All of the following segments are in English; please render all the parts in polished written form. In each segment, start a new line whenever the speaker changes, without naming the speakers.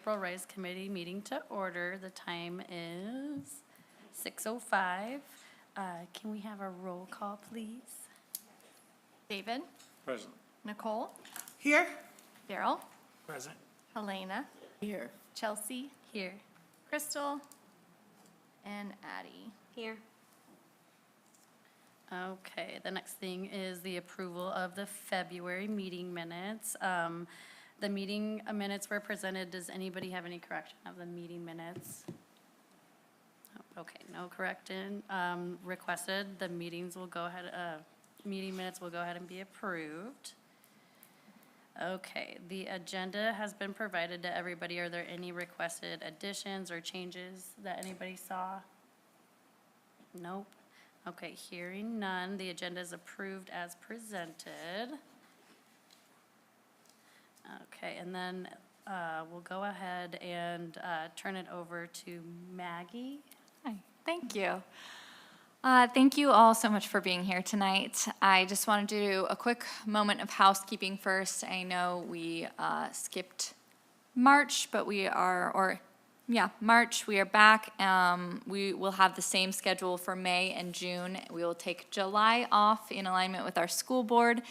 April Rise Committee meeting to order. The time is 6:05. Can we have a roll call, please?
David,
Present.
Nicole,
Here.
Daryl,
Present.
Helena,
Here.
Chelsea,
Here.
Crystal, and Addie.
Here.
Okay, the next thing is the approval of the February meeting minutes. The meeting minutes were presented. Does anybody have any correction of the meeting minutes? No, okay, no correction requested. The meeting minutes will go ahead and be approved. Okay, the agenda has been provided to everybody. Are there any requested additions or changes that anybody saw? Nope. Okay, hearing none, the agenda is approved as presented. Okay, and then we'll go ahead and turn it over to Maggie.
Hi, thank you. Thank you all so much for being here tonight. I just wanted to do a quick moment of housekeeping first. I know we skipped March, but March, we are back. We will have the same schedule for May and June. We will take July off in alignment with our school board,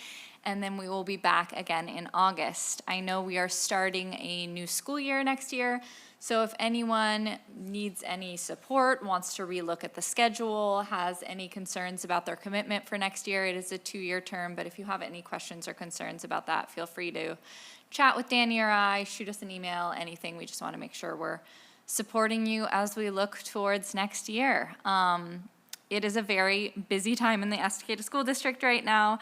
and then we will be back again in August. I know we are starting a new school year next year, so if anyone needs any support, wants to relook at the schedule, has any concerns about their commitment for next year, it is a 2-year term, but if you have any questions or concerns about that, feel free to chat with Danny or I, shoot us an email, anything. We just want to make sure we're supporting you as we look towards next year. It is a very busy time in the Estacada School District right now,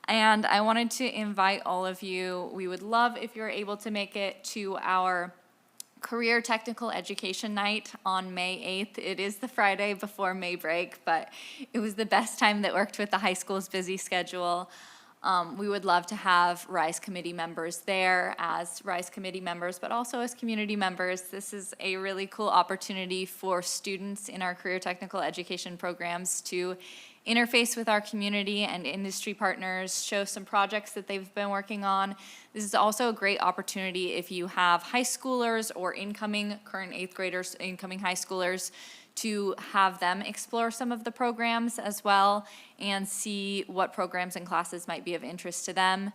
and I wanted to invite all of you. We would love if you're able to make it to our Career Technical Education Night on May 8th. It is the Friday before May break, but it was the best time that worked with the high school's busy schedule. We would love to have RISE committee members there as RISE committee members, but also as community members. This is a really cool opportunity for students in our career technical education programs to interface with our community and industry partners, show some projects that they've been working on. This is also a great opportunity if you have high schoolers or current 8th graders, incoming high schoolers, to have them explore some of the programs as well and see what programs and classes might be of interest to them.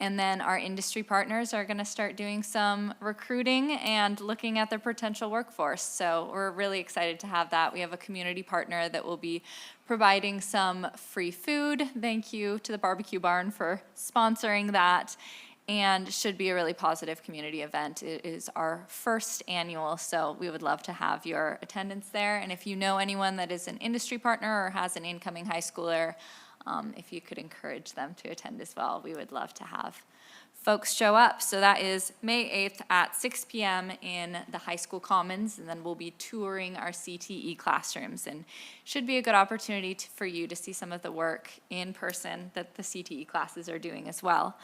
And then our industry partners are going to start doing some recruiting and looking at their potential workforce. So we're really excited to have that. We have a community partner that will be providing some free food. Thank you to the Barbecue Barn for sponsoring that. And should be a really positive community event. It is our first annual, so we would love to have your attendance there. And if you know anyone that is an industry partner or has an incoming high schooler, if you could encourage them to attend as well, we would love to have folks show up. So that is May 8th at 6 p.m. in the high school commons, and then we'll be touring our CTE classrooms. And should be a good opportunity for you to see some of the work in person that the CTE classes are doing as well.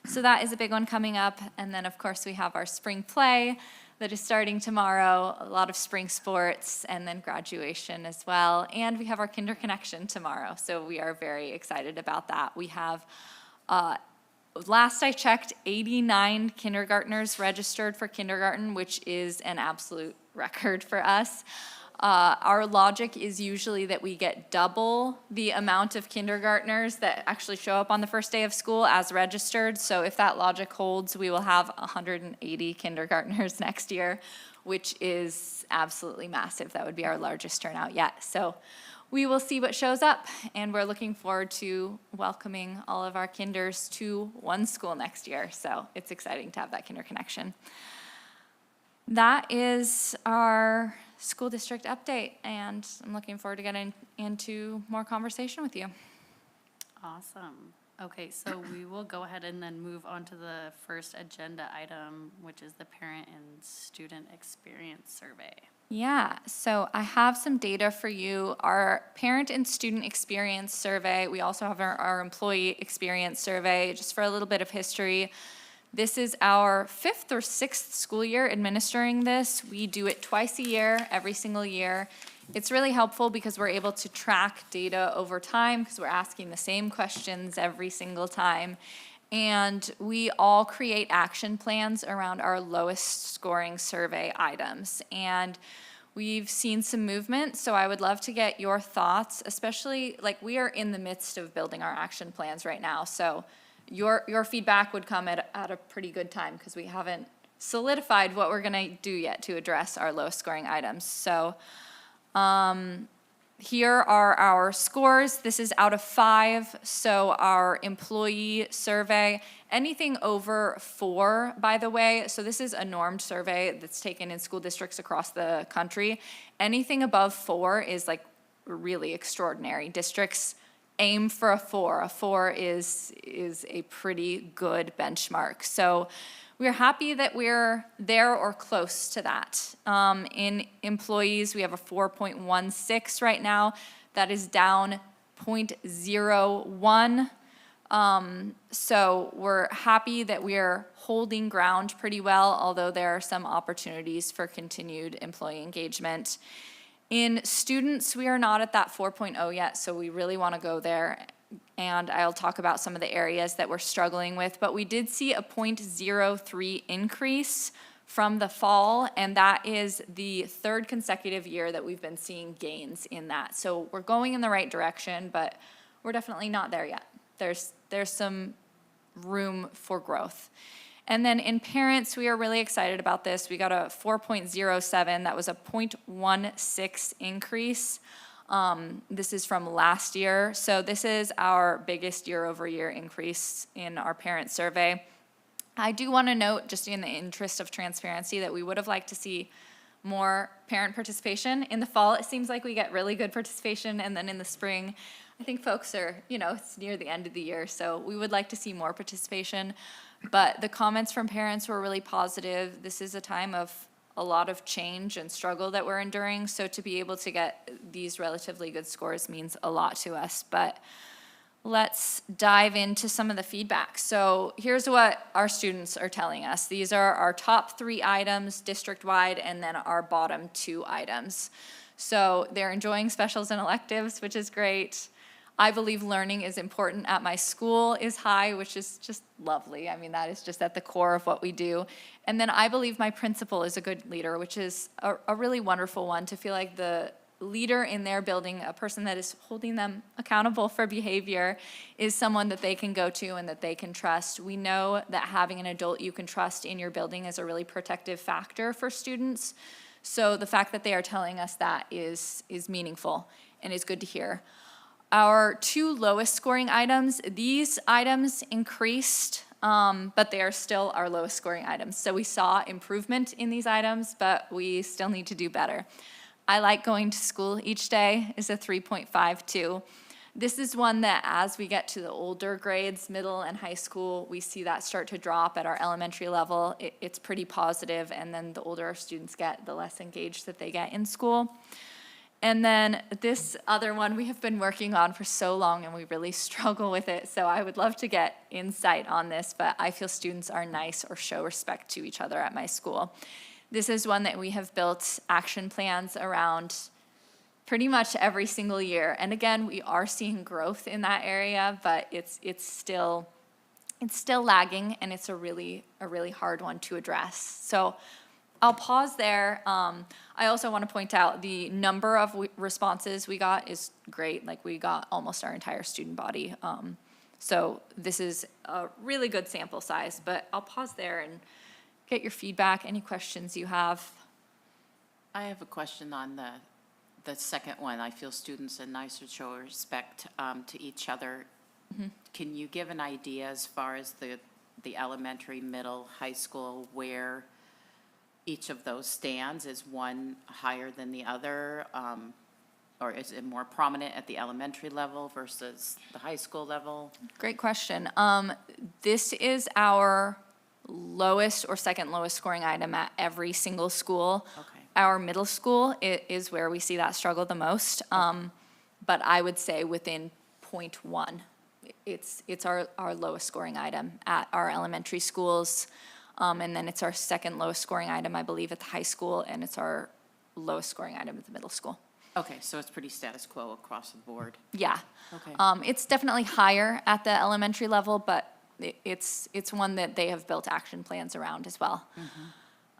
So that is a big one coming up. And then, of course, we have our spring play that is starting tomorrow, a lot of spring sports, and then graduation as well. And we have our Kinder Connection tomorrow. So we are very excited about that. We have, last I checked, 89 kindergartners registered for kindergarten, which is an absolute record for us. Our logic is usually that we get double the amount of kindergartners that actually show up on the first day of school as registered. So if that logic holds, we will have 180 kindergartners next year, which is absolutely massive. That would be our largest turnout yet. So we will see what shows up, and we're looking forward to welcoming all of our kinders to one school next year. So it's exciting to have that Kinder Connection. That is our school district update, and I'm looking forward to getting into more conversation with you.
Awesome. Okay, so we will go ahead and then move on to the first agenda item, which is the parent and student experience survey.
Yeah, so I have some data for you. Our parent and student experience survey, we also have our employee experience survey, just for a little bit of history. This is our 5th or 6th school year administering this. We do it twice a year, every single year. It's really helpful because we're able to track data over time because we're asking the same questions every single time. And we all create action plans around our lowest scoring survey items. And we've seen some movement, so I would love to get your thoughts, especially, like, we are in the midst of building our action plans right now. So your feedback would come at a pretty good time, because we haven't solidified what we're gonna do yet to address our lowest scoring items. So here are our scores. This is out of 5. So our employee survey, anything over 4, by the way. So this is a normed survey that's taken in school districts across the country. Anything above 4 is like really extraordinary. Districts aim for a 4. A 4 is a pretty good benchmark. So we're happy that we're there or close to that. In employees, we have a 4.16 right now. That is down 0.01. So we're happy that we're holding ground pretty well, although there are some opportunities for continued employee engagement. In students, we are not at that 4.0 yet, so we really want to go there. And I'll talk about some of the areas that we're struggling with, but we did see a 0.03 increase from the fall, and that is the 3rd consecutive year that we've been seeing gains in that. So we're going in the right direction, but we're definitely not there yet. There's some room for growth. And then in parents, we are really excited about this. We got a 4.07, that was a 0.16 increase. This is from last year. So this is our biggest year-over-year increase in our parent survey. I do want to note, just in the interest of transparency, that we would have liked to see more parent participation. In the fall, it seems like we get really good participation, and then in the spring, I think folks are, it's near the end of the year, so we would like to see more participation. But the comments from parents were really positive. This is a time of a lot of change and struggle that we're enduring, so to be able to get these relatively good scores means a lot to us. But let's dive into some of the feedback. So here's what our students are telling us. These are our top 3 items district-wide, and then our bottom 2 items. So they're enjoying specials and electives, which is great. I believe learning is important at my school is high, which is just lovely. I mean, that is just at the core of what we do. And then I believe my principal is a good leader, which is a really wonderful one, to feel like the leader in their building, a person that is holding them accountable for behavior, is someone that they can go to and that they can trust. We know that having an adult you can trust in your building is a really protective factor for students. So the fact that they are telling us that is meaningful and is good to hear. Our 2 lowest scoring items, these items increased, but they are still our lowest scoring items. So we saw improvement in these items, but we still need to do better. I like going to school each day is a 3.52. This is one that as we get to the older grades, middle and high school, we see that start to drop. At our elementary level, it's pretty positive, and then the older our students get, the less engaged that they get in school. And then this other one we have been working on for so long, and we really struggle with it. So I would love to get insight on this, but I feel students are nice or show respect to each other at my school. This is one that we have built action plans around pretty much every single year. And again, we are seeing growth in that area, but it's still lagging, and it's a really hard one to address. So I'll pause there. I also want to point out the number of responses we got is great. Like, we got almost our entire student body. So this is a really good sample size, but I'll pause there and get your feedback, any questions you have.
I have a question on the second one. I feel students are nice to show respect to each other. Mm-hmm. Can you give an idea as far as the elementary, middle, high school, where each of those stands? Is one higher than the other? Or is it more prominent at the elementary level versus the high school level?
Great question. This is our lowest or second lowest scoring item at every single school.
Okay.
Our middle school is where we see that struggle the most. But I would say within 0.1, it's our lowest scoring item at our elementary schools. And then it's our second lowest scoring item, I believe, at the high school, and it's our lowest scoring item at the middle school.
Okay, so it's pretty status quo across the board.
Yeah.
Okay.
It's definitely higher at the elementary level, but it's one that they have built action plans around as well.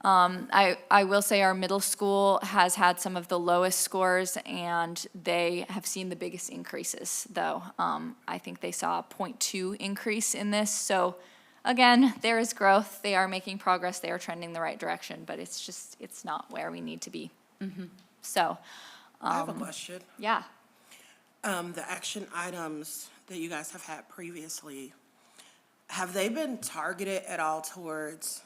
I will say our middle school has had some of the lowest scores, and they have seen the biggest increases, though. I think they saw a 0.2 increase in this. So again, there is growth. They are making progress. They are trending the right direction, but it's not where we need to be. So,
I have a question.
yeah.
The action items that you guys have had previously, have they been targeted at all towards,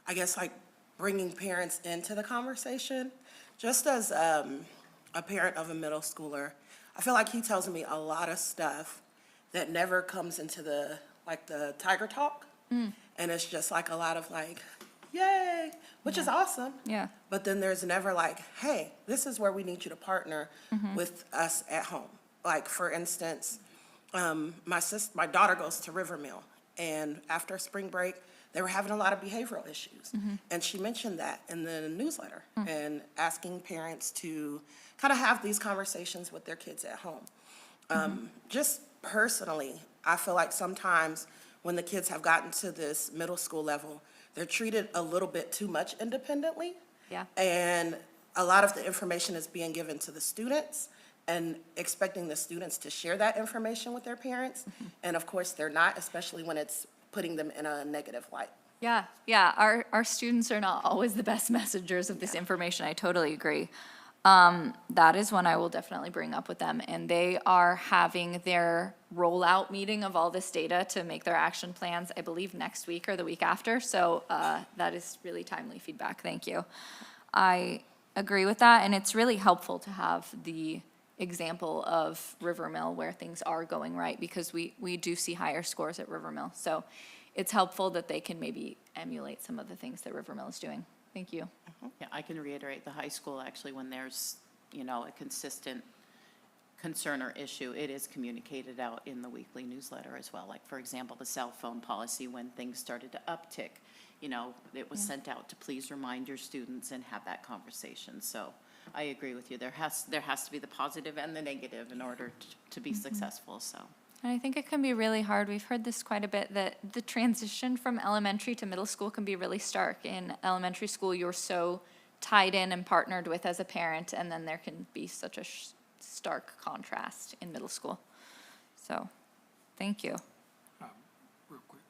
I guess, like bringing parents into the conversation? Just as a parent of a middle schooler, I feel like he tells me a lot of stuff that never comes into the Tiger Talk. And it's just like a lot of like, yay, which is awesome.
Yeah.
But then there's never like, hey, this is where we need you to partner with us at home. Like, for instance, my daughter goes to Rivermill, and after spring break, they were having a lot of behavioral issues. And she mentioned that in the newsletter and asking parents to kind of have these conversations with their kids at home. Just personally, I feel like sometimes when the kids have gotten to this middle school level, they're treated a little bit too much independently.
Yeah.
And a lot of the information is being given to the students and expecting the students to share that information with their parents. And of course, they're not, especially when it's putting them in a negative light.
Yeah, our students are not always the best messengers of this information. I totally agree. That is one I will definitely bring up with them, and they are having their rollout meeting of all this data to make their action plans, I believe, next week or the week after, so that is really timely feedback, thank you. I agree with that, and it's really helpful to have the example of Rivermill where things are going right, because we do see higher scores at Rivermill, so it's helpful that they can maybe emulate some of the things that Rivermill is doing. Thank you.
Yeah, I can reiterate, the high school, actually, when there's, a consistent concern or issue, it is communicated out in the weekly newsletter as well. Like, for example, the cell phone policy, when things started to uptick, it was sent out to please remind your students and have that conversation. So I agree with you. There has to be the positive and the negative in order to be successful, so.
And I think it can be really hard. We've heard this quite a bit, that the transition from elementary to middle school can be really stark. In elementary school, you're so tied in and partnered with as a parent, and then there can be such a stark contrast in middle school. So, thank you.
Real quick.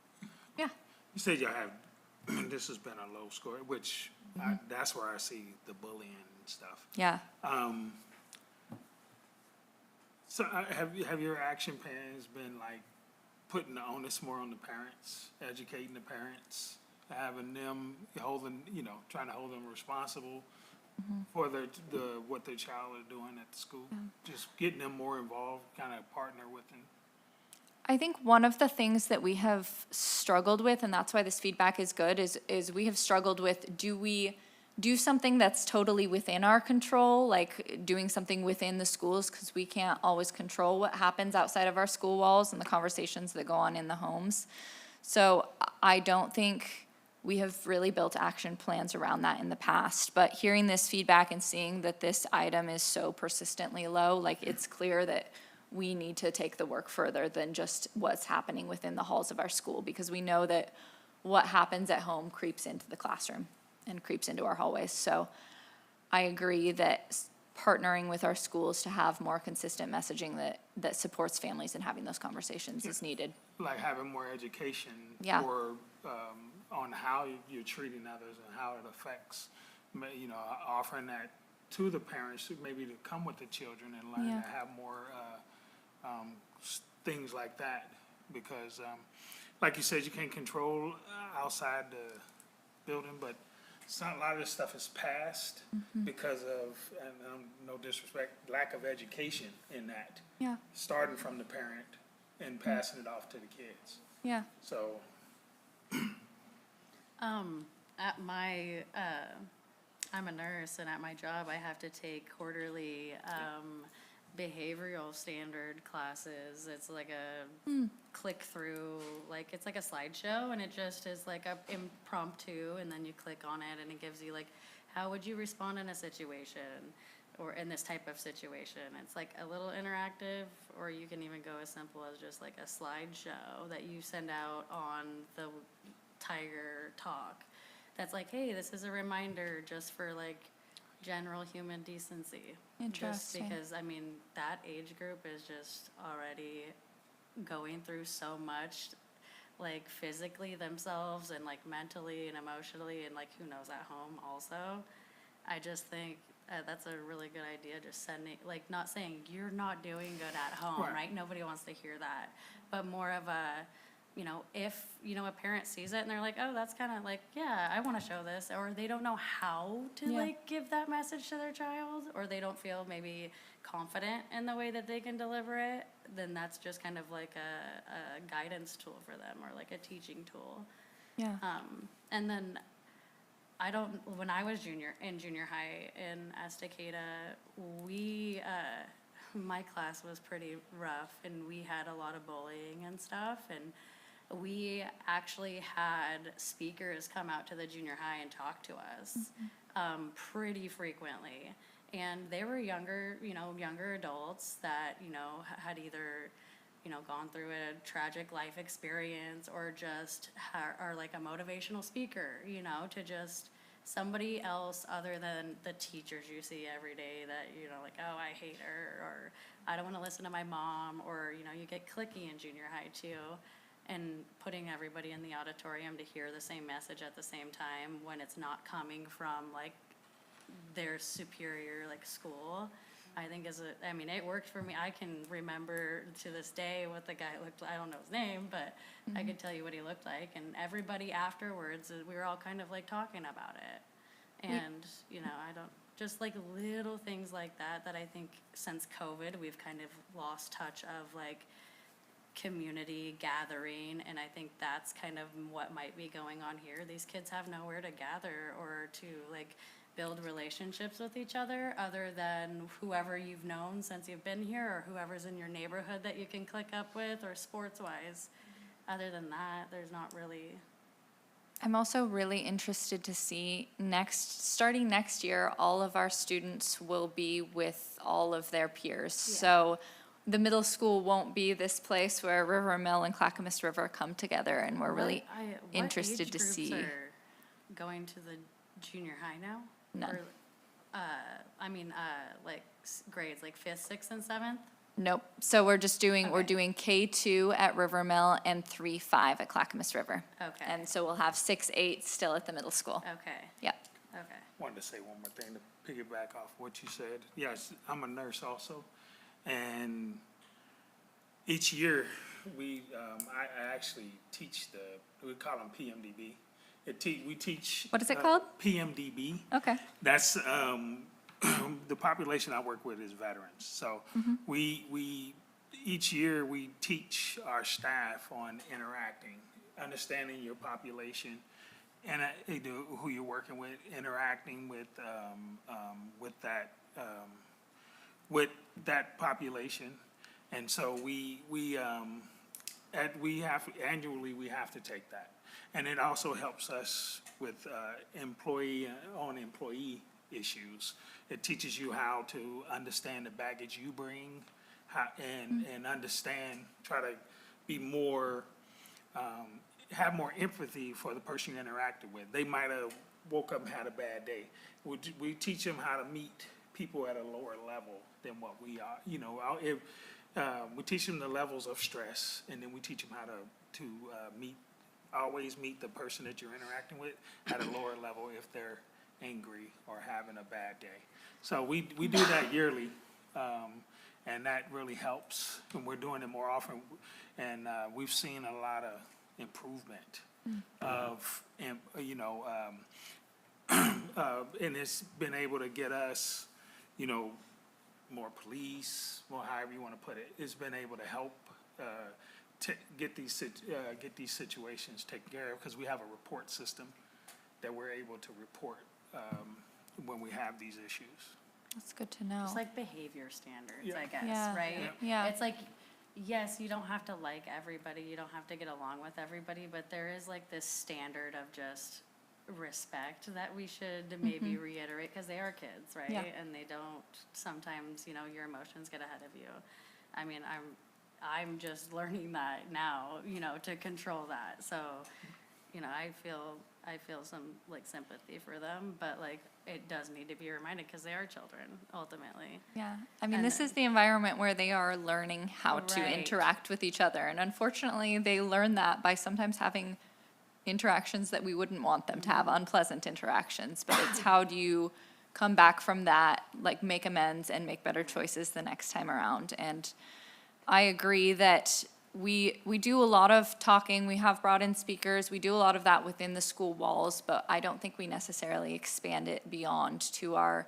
Yeah.
You said y'all have, this has been a low score, which that's where I see the bullying and stuff.
Yeah.
So have your action plans been like putting the onus more on the parents, educating the parents, having them trying to hold them responsible for what their child is doing at the school? Just getting them more involved, kind of partner with them.
I think one of the things that we have struggled with, and that's why this feedback is good, is we have struggled with, do we do something that's totally within our control, like doing something within the schools, because we can't always control what happens outside of our school walls and the conversations that go on in the homes. So I don't think we have really built action plans around that in the past, but hearing this feedback and seeing that this item is so persistently low, like, it's clear that we need to take the work further than just what's happening within the halls of our school, because we know that what happens at home creeps into the classroom and creeps into our hallways. So I agree that partnering with our schools to have more consistent messaging that supports families and having those conversations is needed.
Like having more education
Yeah.
on how you're treating others and how it affects, offering that to the parents, maybe to come with the children and learn
Yeah.
to have more things like that. Because, like you said, you can't control outside the building, but a lot of this stuff is passed because of, and no disrespect, lack of education in that.
Yeah,
Starting from the parent and passing it off to the kids.
yeah.
So,
At my, I'm a nurse, and at my job, I have to take quarterly behavioral standard classes. It's like a click-through, it's like a slideshow, and it just is like a impromptu, and then you click on it, and it gives you how would you respond in a situation? or in this type of situation. It's like a little interactive, or you can even go as simple as just like a slideshow that you send out on the Tiger Talk. That's like, hey, this is a reminder just for like general human decency.
Interesting.
Just because, I mean, that age group is just already going through so much, like physically themselves and like mentally and emotionally, and like who knows at home also. I just think that's a really good idea, just sending, like, not saying you're not doing good at home,
Right.
right? Nobody wants to hear that. But more of a, you know, if, you know, a parent sees it and they're like, oh, that's kind of like, yeah, I want to show this, or they don't know how to
Yeah.
like give that message to their child, or they don't feel maybe confident in the way that they can deliver it, then that's just kind of like a guidance tool for them, or like a teaching tool.
Yeah.
And then when I was in junior high in Estacada, my class was pretty rough, and we had a lot of bullying and stuff, and we actually had speakers come out to the junior high and talk to us, pretty frequently. And they were younger adults that, you know, had either, you know, gone through a tragic life experience, or just are like a motivational speaker, you know, to just somebody else other than the teachers you see every day that, you know, like, oh, I hate her, or I don't want to listen to my mom, or, you know, you get cliquey in junior high too. And putting everybody in the auditorium to hear the same message at the same time when it's not coming from like their superior like school, I think I mean, it worked for me. I can remember to this day what the guy looked like. I don't know his name, but I could tell you what he looked like. And everybody afterwards, we were all kind of like talking about it. And, you know, just like little things like that I think since COVID, we've kind of lost touch of like community gathering. And I think that's kind of what might be going on here. These kids have nowhere to gather or to like build relationships with each other than whoever you've known since you've been here, or whoever's in your neighborhood that you can click up with, or sports-wise. Other than that, there's not really.
I'm also really interested to see starting next year, all of our students will be with all of their peers.
Yeah.
So the middle school won't be this place where River Mill and Clackamas River come together, and we're really
What
interested
age
to
groups
see.
are going to the junior high now?
None.
Or, like grades, like 5th, 6th, and 7th?
Nope. So we're
Okay.
doing K2 at River Mill and 3-5 at Clackamas River.
Okay.
And so we'll have 6-8 still at the middle school.
Okay,
Yep.
I wanted to say one more thing to piggyback off what you said. Yes, I'm a nurse also, and each year we, I actually teach we call them PMDB. We teach.
What is it called?
PMDB.
Okay.
That's, the population I work with is veterans. So each year we teach our staff on interacting, understanding your population, and who you're working with, interacting with that population. And so annually we have to take that. And it also helps us with employee issues. It teaches you how to understand the baggage you bring, and understand, try to be more, have more empathy for the person you interacted with. They might have woke up and had a bad day. We teach them how to meet people at a lower level than what we are. You know, we teach them the levels of stress, and then we teach them how to always meet the person that you're interacting with at a lower level if they're angry or having a bad day. So we do that yearly, and that really helps, and we're doing it more often. And we've seen a lot of improvement of, and it's been able to get us, you know, more police, or however you want to put it. It's been able to help get these situations taken care of, because we have a report system that we're able to report when we have these issues.
That's good to know.
It's like behavior standards,
Yeah.
I guess,
Yeah.
right?
Yeah.
It's like, yes, you don't have to like everybody, you don't have to get along with everybody, but there is like this standard of just respect that we should maybe reiterate, because they are kids, right?
Yeah.
And they don't, sometimes, you know, your emotions get ahead of you. I mean, I'm just learning that now, you know, to control that. So, you know, I feel some like sympathy for them, but like, it does need to be reminded, because they are children, ultimately.
Yeah, I mean,
And
this is the environment where they are learning how to
Right.
interact with each other. And unfortunately, they learn that by sometimes having interactions that we wouldn't want them to have, unpleasant interactions. But it's how do you come back from that, like make amends and make better choices the next time around. And I agree that we do a lot of talking, we have brought in speakers, we do a lot of that within the school walls, but I don't think we necessarily expand it beyond to our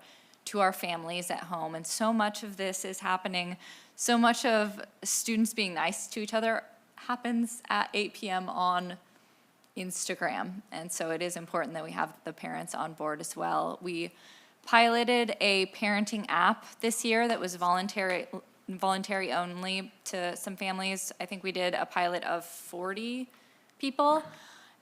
families at home. And so much of this is happening, so much of students being nice to each other happens at 8 p.m. on Instagram. And so it is important that we have the parents on board as well. We piloted a parenting app this year that was voluntary only to some families. I think we did a pilot of 40 people.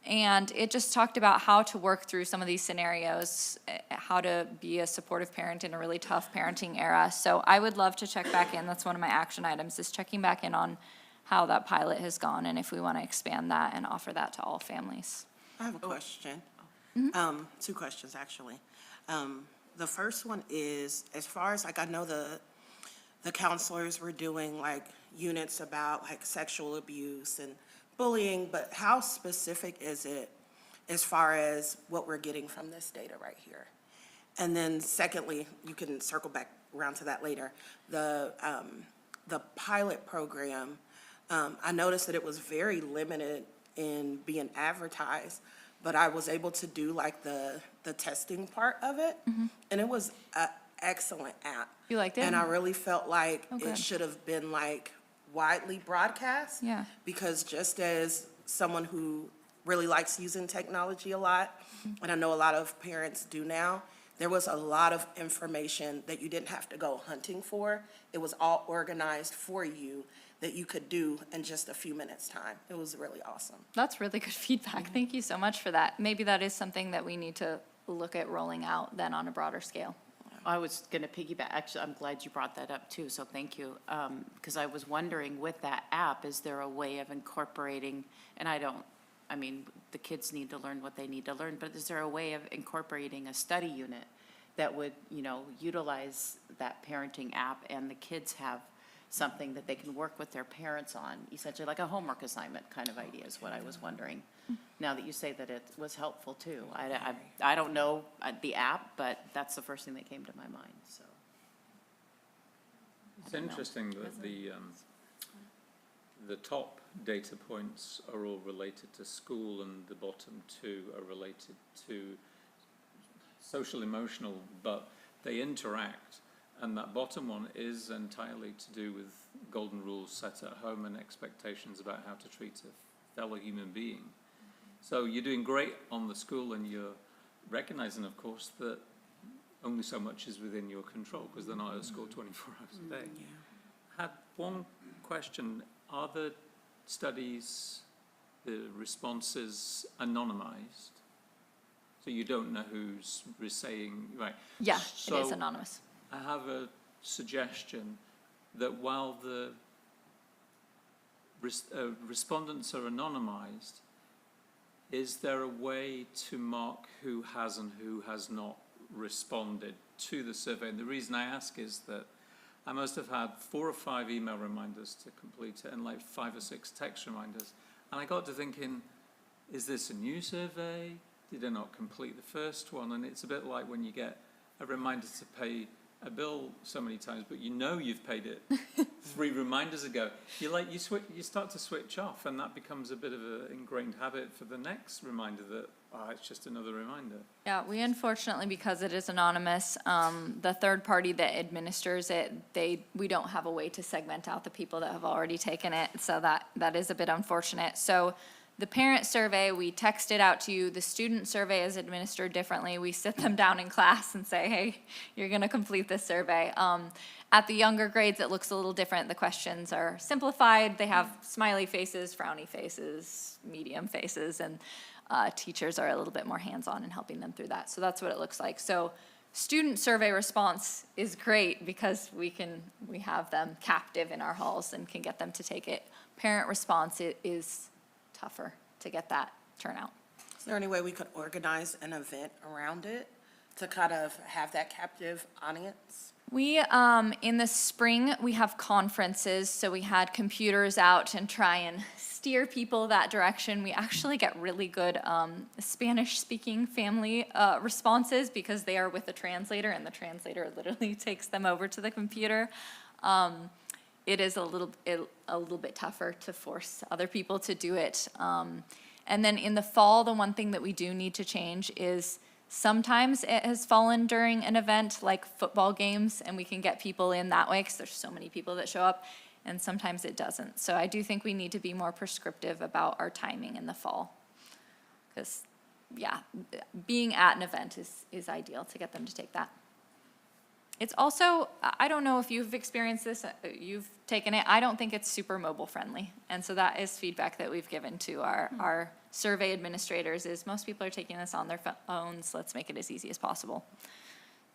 And it just talked about how to work through some of these scenarios, how to be a supportive parent in a really tough parenting era. So I would love to check back in. That's one of my action items, is checking back in on how that pilot has gone and if we want to expand that and offer that to all families.
I have a question. Two questions, actually. The first one is, as far as, like, I know the counselors were doing, like, units about, like, sexual abuse and bullying, but how specific is it as far as what we're getting from this data right here? And then secondly, you can circle back around to that later, the pilot program, I noticed that it was very limited in being advertised, but I was able to do like the testing part of it, and it was an excellent app.
You liked it?
And I really felt like
Oh,
it
good.
should have been like widely broadcast.
Yeah.
Because just as someone who really likes using technology a lot, and I know a lot of parents do now, there was a lot of information that you didn't have to go hunting for. It was all organized for you that you could do in just a few minutes' time. It was really awesome.
That's really good feedback. Thank you so much for that. Maybe that is something that we need to look at rolling out then on a broader scale.
I was going to piggyback, actually, I'm glad you brought that up too, so thank you. Because I was wondering, with that app, is there a way of incorporating, and I mean, the kids need to learn what they need to learn, but is there a way of incorporating a study unit that would, you know, utilize that parenting app, and the kids have something that they can work with their parents on, essentially like a homework assignment kind of idea is what I was wondering. Now that you say that it was helpful too. I don't know the app, but that's the first thing that came to my mind, so.
It's interesting that the top data points are all related to school and the bottom two are related to social emotional, but they interact. And that bottom one is entirely to do with golden rules set at home and expectations about how to treat a fellow human being. So you're doing great on the school, and you're recognizing, of course, that only so much is within your control because they're not at school 24 hours a day. Had one question. Are the studies, the responses anonymized? So you don't know who's saying, right?
Yeah, it
So
is anonymous.
I have a suggestion that while the respondents are anonymized, is there a way to mark who has and who has not responded to the survey? And the reason I ask is that I must have had 4 or 5 email reminders to complete it and like 5 or 6 text reminders. And I got to thinking, is this a new survey? Did I not complete the first one? And it's a bit like when you get a reminder to pay a bill so many times, but you know you've paid it 3 reminders ago. You start to switch off, and that becomes a bit of an ingrained habit for the next reminder that, it's just another reminder.
Yeah, we unfortunately, because it is anonymous, the third party that administers it, we don't have a way to segment out the people that have already taken it, so that is a bit unfortunate. So the parent survey, we text it out to you. The student survey is administered differently. We sit them down in class and say, hey, you're going to complete this survey. At the younger grades, it looks a little different. The questions are simplified. They have smiley faces, frowny faces, medium faces, and teachers are a little bit more hands-on in helping them through that. So that's what it looks like. So student survey response is great because we have them captive in our halls and can get them to take it. Parent response is tougher to get that turnout.
Is there any way we could organize an event around it to kind of have that captive audience?
We, in the spring, we have conferences, so we had computers out and try and steer people that direction. We actually get really good Spanish-speaking family responses because they are with the translator, and the translator literally takes them over to the computer. It is a little bit tougher to force other people to do it. And then in the fall, the one thing that we do need to change is sometimes it has fallen during an event like football games, and we can get people in that way because there's so many people that show up, and sometimes it doesn't. So I do think we need to be more prescriptive about our timing in the fall. Because, yeah, being at an event is ideal to get them to take that. It's also, I don't know if you've experienced this, you've taken it, I don't think it's super mobile friendly. And so that is feedback that we've given to our survey administrators is most people are taking this on their phones, let's make it as easy as possible.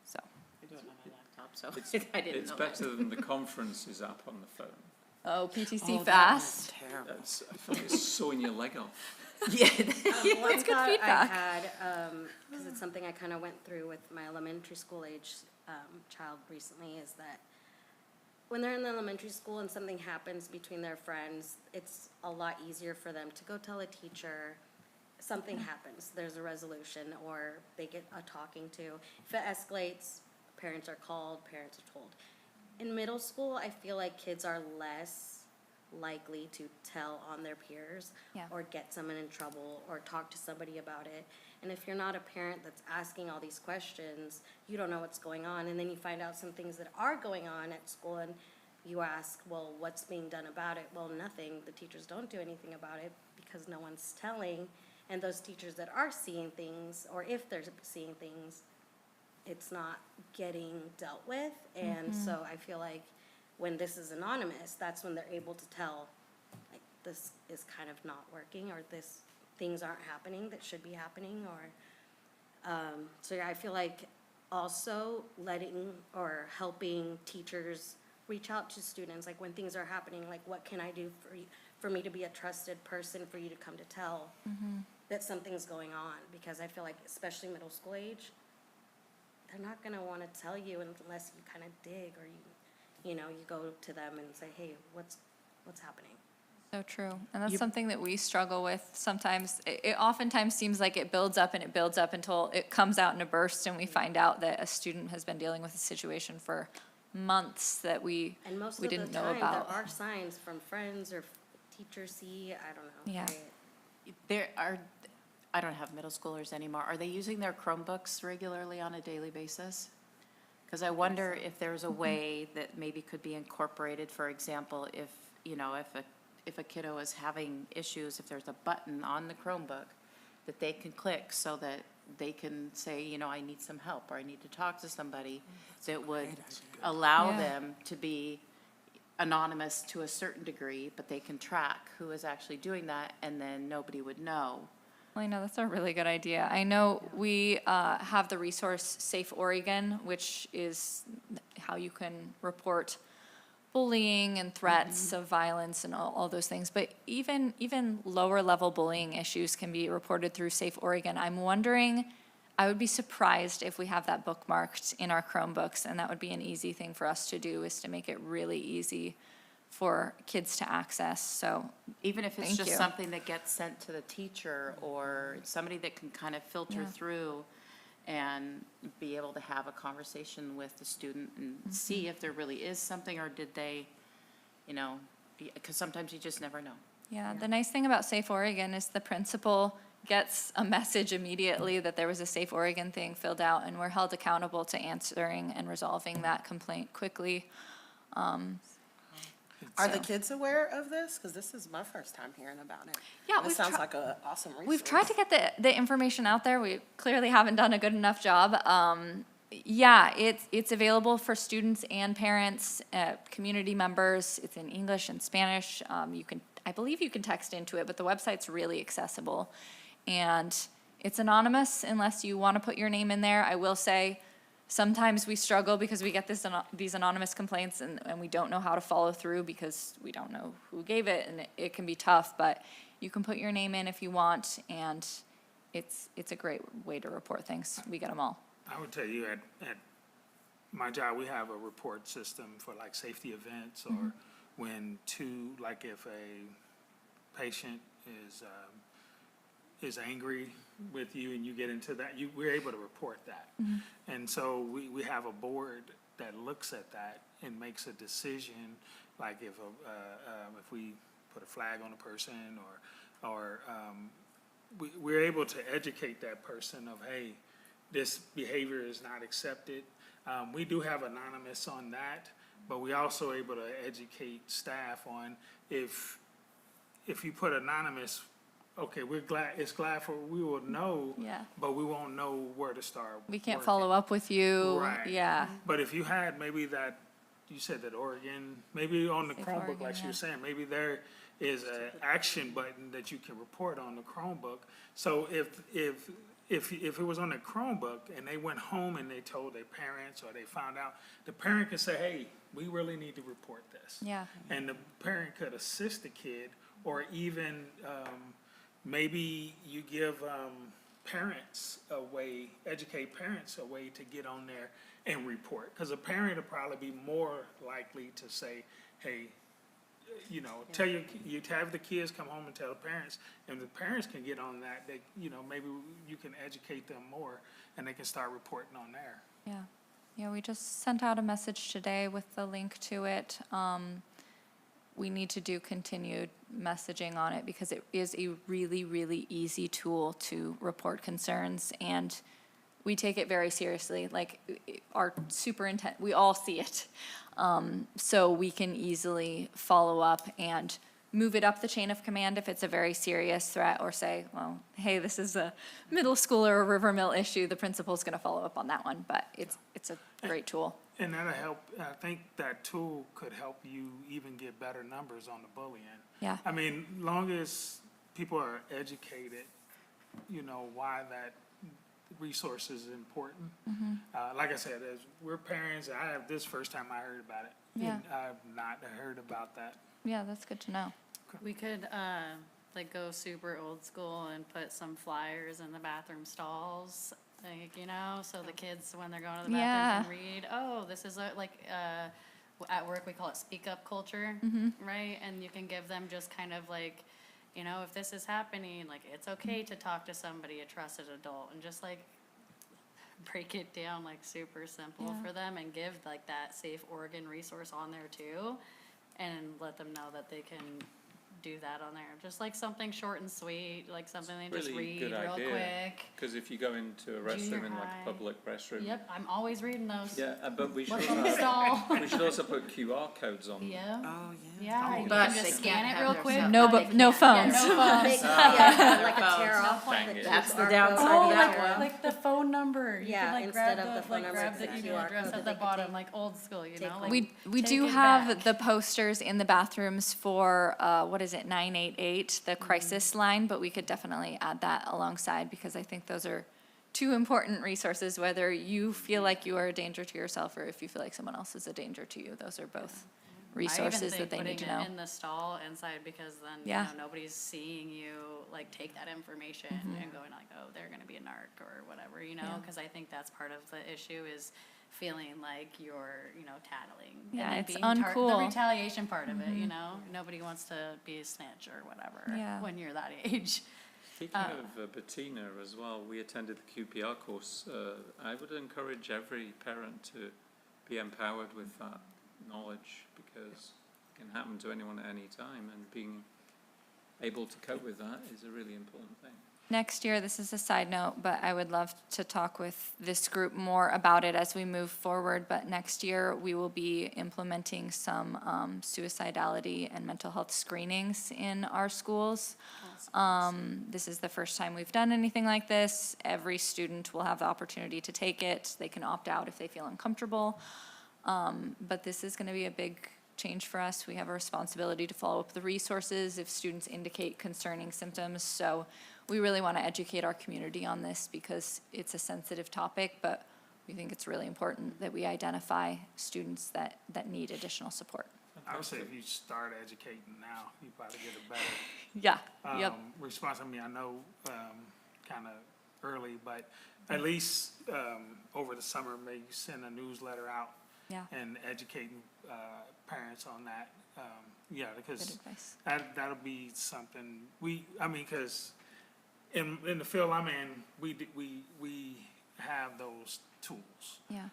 So,
I do it on my laptop, so I didn't
It's
know that.
better than the conferences app on the phone.
oh, PTC
Oh, that
fast.
was terrible.
That's, I feel like it's sawing your leg off.
Yeah.
One
It's good
thought
feedback.
I had, because it's something I kind of went through with my elementary school age child recently, is that when they're in elementary school and something happens between their friends, it's a lot easier for them to go tell a teacher. Something happens, there's a resolution, or they get a talking to. If it escalates, parents are called, parents are told. In middle school, I feel like kids are less likely to tell on their peers
Yeah.
or get someone in trouble or talk to somebody about it. And if you're not a parent that's asking all these questions, you don't know what's going on. And then you find out some things that are going on at school and you ask, well, what's being done about it? Well, nothing. The teachers don't do anything about it because no one's telling. And those teachers that are seeing things, or if they're seeing things, it's not getting dealt with. And so I feel like when this is anonymous, that's when they're able to tell, like, this is kind of not working, or this, things aren't happening that should be happening, or, so yeah, I feel like also letting or helping teachers reach out to students, like when things are happening, like what can I do for you, for me to be a trusted person for you to come to tell that something's going on, because I feel like especially middle school age, they're not gonna wanna tell you unless you kind of dig, or you know, you go to them and say, hey, what's happening?
So true. And that's something that we struggle with sometimes. It oftentimes seems like it builds up and it builds up until it comes out in a burst and we find out that a student has been dealing with a situation for months that we
And most
we
of the
didn't know
time,
about.
there are signs from friends or teachers see, I don't know.
Yeah.
There are, I don't have middle schoolers anymore. Are they using their Chromebooks regularly on a daily basis? Because I wonder if there's a way that maybe could be incorporated, for example, if, you know, if a kiddo is having issues, if there's a button on the Chromebook that they can click so that they can say, you know, I need some help, or I need to talk to somebody, that would allow
Yeah.
them to be anonymous to a certain degree, but they can track who is actually doing that, and then nobody would know.
Well, I know, that's a really good idea. I know we have the resource Safe Oregon, which is how you can report bullying and threats of violence and all those things. But even lower level bullying issues can be reported through Safe Oregon. I'm wondering, I would be surprised if we have that bookmarked in our Chromebooks, and that would be an easy thing for us to do, is to make it really easy for kids to access. So
Even if it's
Thank
just
you.
something that gets sent to the teacher, or somebody that can kind of filter
Yeah.
through and be able to have a conversation with the student and see if there really is something, or did they, you know, because sometimes you just never know.
yeah, the nice thing about Safe Oregon is the principal gets a message immediately that there was a Safe Oregon thing filled out, and we're held accountable to answering and resolving that complaint quickly.
Are the
So-
kids aware of this? Because this is my first time hearing about it.
Yeah,
This
we've
sounds
tri-
like an awesome resource.
We've tried to get the information out there. We clearly haven't done a good enough job. Yeah, it's available for students and parents, community members. It's in English and Spanish. I believe you can text into it, but the website's really accessible. and it's anonymous unless you want to put your name in there. I will say, sometimes we struggle because we get these anonymous complaints and we don't know how to follow through because we don't know who gave it, and it can be tough, but you can put your name in if you want, and it's a great way to report things. We get them all.
I would tell you at my job, we have a report system for like safety events or when like if a patient is angry with you and you get into that, we're able to report that. And so we have a board that looks at that and makes a decision, like if we put a flag on a person or we're able to educate that person of, hey, this behavior is not accepted. We do have anonymous on that, but we also able to educate staff on if you put anonymous, okay, we will know,
Yeah.
but we won't know where to start.
We can't
working.
follow up with you.
Right.
Yeah.
But if you had maybe that, you said that Oregon, maybe on the
Safe
Chromebook,
Oregon,
like you
yeah.
were saying, maybe there is an action button that you can report on the Chromebook. So if it was on the Chromebook and they went home and they told their parents or they found out, the parent could say, hey, we really need to report this.
Yeah.
And the parent could assist the kid, or even maybe you give parents a way, educate parents a way to get on there and report. Because a parent would probably be more likely to say, hey, you know, you have the kids come home and tell the parents, and the parents can get on that, they, you know, maybe you can educate them more and they can start reporting on there.
Yeah. Yeah, we just sent out a message today with the link to it. We need to do continued messaging on it because it is a really, really easy tool to report concerns, and we take it very seriously. Like, our superintendent, we all see it. So we can easily follow up and move it up the chain of command if it's a very serious threat, or say, well, hey, this is a middle school or a River Mill issue, the principal's gonna follow up on that one, but it's a great tool.
And that'll help, I think that tool could help you even get better numbers on the bullying.
Yeah.
I mean, long as people are educated, you know, why that resource is important. Like I said, as we're parents, I have this first time I heard about it.
Yeah.
And I've not heard about that.
Yeah, that's good to know.
We could, like, go super old school and put some flyers in the bathroom stalls, like, you know, so the kids, when they're going to the bathroom, can read, oh, this is at work, we call it speak up culture, right? And you can give them just kind of like, you know, if this is happening, like, it's okay to talk to somebody, a trusted adult, and just like break it down like super simple
Yeah.
for them, and give like that Safe Oregon resource on there too, and let them know that they can do that on there. Just like something short and sweet, like something they just
Really
read
good
real
idea.
quick.
Because if you go into a
Junior
restroom in like
high.
a public restroom.
Yep, I'm always reading those.
Yeah, but we should
What's on the
also,
stall?
we should also put QR codes on them.
Yeah,
Oh,
yeah, you
But
can
they
just
can't
scan it
have
real
their
quick.
cell-
No,
They
but no
can't.
phones.
No phones.
Big, yeah, like a
phones.
tear off.
Dang it.
That's the
QR
downside
code.
of
Oh,
that
like,
one.
like the phone number. You
Yeah,
can like
instead
grab
of
the,
the phone
like
number,
grab
it's
the
a
email
QR
address
code
at
that
the
they can
bottom,
take.
like old school, you
Take
know?
home.
Like,
We
take
do
it
have
back.
the posters in the bathrooms for, 988, the crisis line, but we could definitely add that alongside, because I think those are two important resources, whether you feel like you are a danger to yourself or if you feel like someone else is a danger to you. Those are both resources that they need to
I even
know.
think putting it in the stall inside, because then, you
Yeah.
know, nobody's seeing you, like, take that information and going like, oh, they're gonna be a narc or whatever, you know?
Yeah.
Because I think that's part of the issue, is feeling like you're, you know, tattling. and
Yeah,
then
it's
being
uncool.
The retaliation part of it, you know? Nobody wants to be a snitch or whatever
Yeah.
when you're that age.
Speaking of Bettina as well, we attended the QPR course. I would encourage every parent to be empowered with that knowledge, because it can happen to anyone at any time, and being able to cope with that is a really important thing.
Next year, this is a side note, but I would love to talk with this group more about it as we move forward. But next year, we will be implementing some suicidality and mental health screenings in our schools. This is the first time we've done anything like this. Every student will have the opportunity to take it. They can opt out if they feel uncomfortable. But this is going to be a big change for us. We have a responsibility to follow up the resources if students indicate concerning symptoms. So we really want to educate our community on this because it's a sensitive topic, but we think it's really important that we identify students that need additional support.
I would say if you start educating now, you probably get a better
Yeah, yep.
response. I mean, I know, kind of early, but at least, over the summer, maybe send a newsletter out
Yeah.
and educating, parents on that. Yeah,
Good
because
advice.
that'll be something, because in the field I'm in, we have those tools.
Yeah.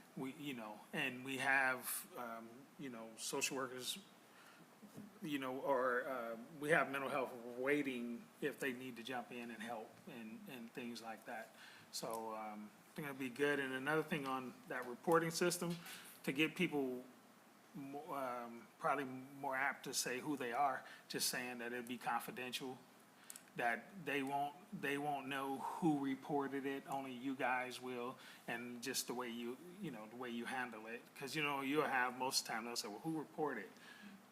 And we have, social workers, or we have mental health waiting if they need to jump in and help and things like that. So I think it'll be good. And another thing on that reporting system, to get people probably more apt to say who they are, just saying that it'd be confidential, that they won't know who reported it, only you guys will, and just the way the way you handle it. Because, you'll have, most of the time, they'll say, well, who reported?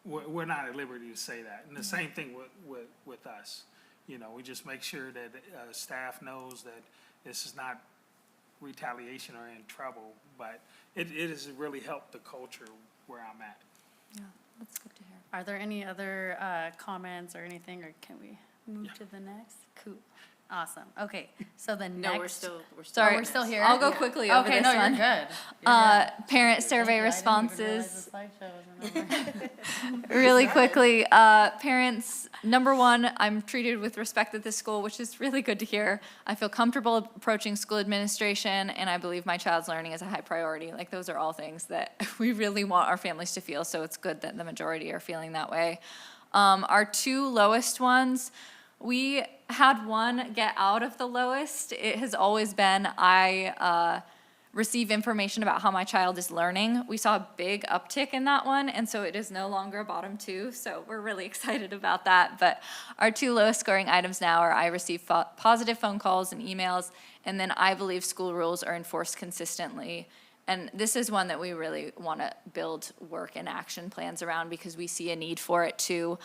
We're not at liberty to say that. And the same thing with us. We just make sure that staff knows that this is not retaliation or in trouble, but it has really helped the culture where I'm at.
Yeah, that's good to hear.
Are there any other comments or anything, or can we move to the next? Cool. Awesome. Okay, so the next.
No, we're still.
Sorry,
we're still here?
I'll go
Yeah.
quickly over
Okay,
this
no, you're
one.
good. You're good.
Parent survey
Thank you. I didn't even realize
responses.
the slideshow wasn't over.
Really quickly, parents, number one, I'm treated with respect at this school, which is really good to hear. I feel comfortable approaching school administration, and I believe my child's learning is a high priority. Like, those are all things that we really want our families to feel, so it's good that the majority are feeling that way. Our two lowest ones, we had one get out of the lowest. It has always been, I receive information about how my child is learning. We saw a big uptick in that one, and so it is no longer a bottom two, so we're really excited about that. But our two lowest scoring items now are I receive positive phone calls and emails, and then I believe school rules are enforced consistently. And this is one that we really want to build work and action plans around because we see a need for it too.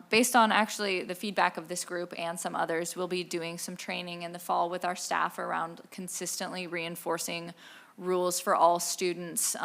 Based on actually the feedback of this group and some others, we'll be doing some training in the fall with our staff around consistently reinforcing rules for all students,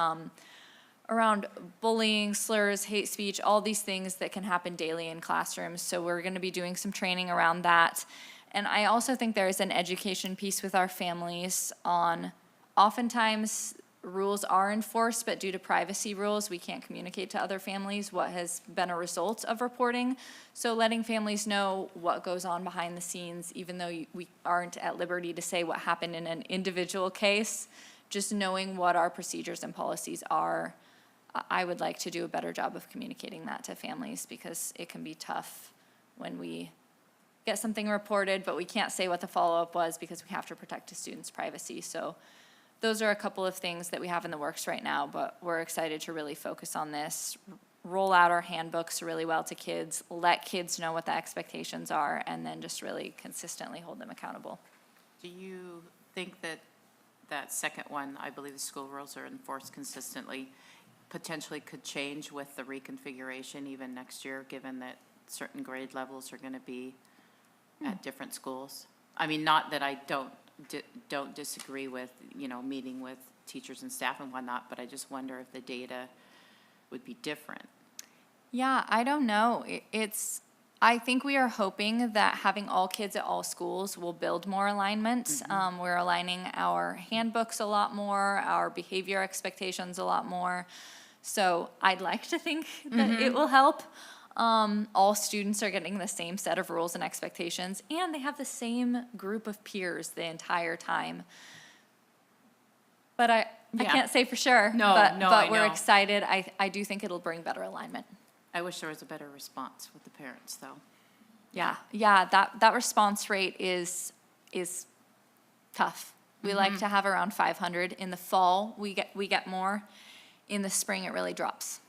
around bullying, slurs, hate speech, all these things that can happen daily in classrooms. So we're going to be doing some training around that. And I also think there is an education piece with our families on, oftentimes rules are enforced, but due to privacy rules, we can't communicate to other families what has been a result of reporting. So letting families know what goes on behind the scenes, even though we aren't at liberty to say what happened in an individual case, just knowing what our procedures and policies are. I would like to do a better job of communicating that to families because it can be tough when we get something reported, but we can't say what the follow-up was because we have to protect a student's privacy. So those are a couple of things that we have in the works right now, but we're excited to really focus on this, roll out our handbooks really well to kids, let kids know what the expectations are, and then just really consistently hold them accountable.
Do you think that second one, I believe the school rules are enforced consistently, potentially could change with the reconfiguration even next year, given that certain grade levels are going to be at different schools? I mean, not that I don't disagree with, meeting with teachers and staff and whatnot, but I just wonder if the data would be different.
Yeah, I don't know. I think we are hoping that having all kids at all schools will build more alignment. We're aligning our handbooks a lot more, our behavior expectations a lot more. So I'd like to think that it will help. All students are getting the same set of rules and expectations, and they have the same group of peers the entire time. But I can't say for sure.
No,
but
I
we're
know.
excited. I do think it'll bring better alignment.
I wish there was a better response with the parents, though.
Yeah, that response rate is tough. We like to have around 500. In the fall, we get more. In the spring, it really drops.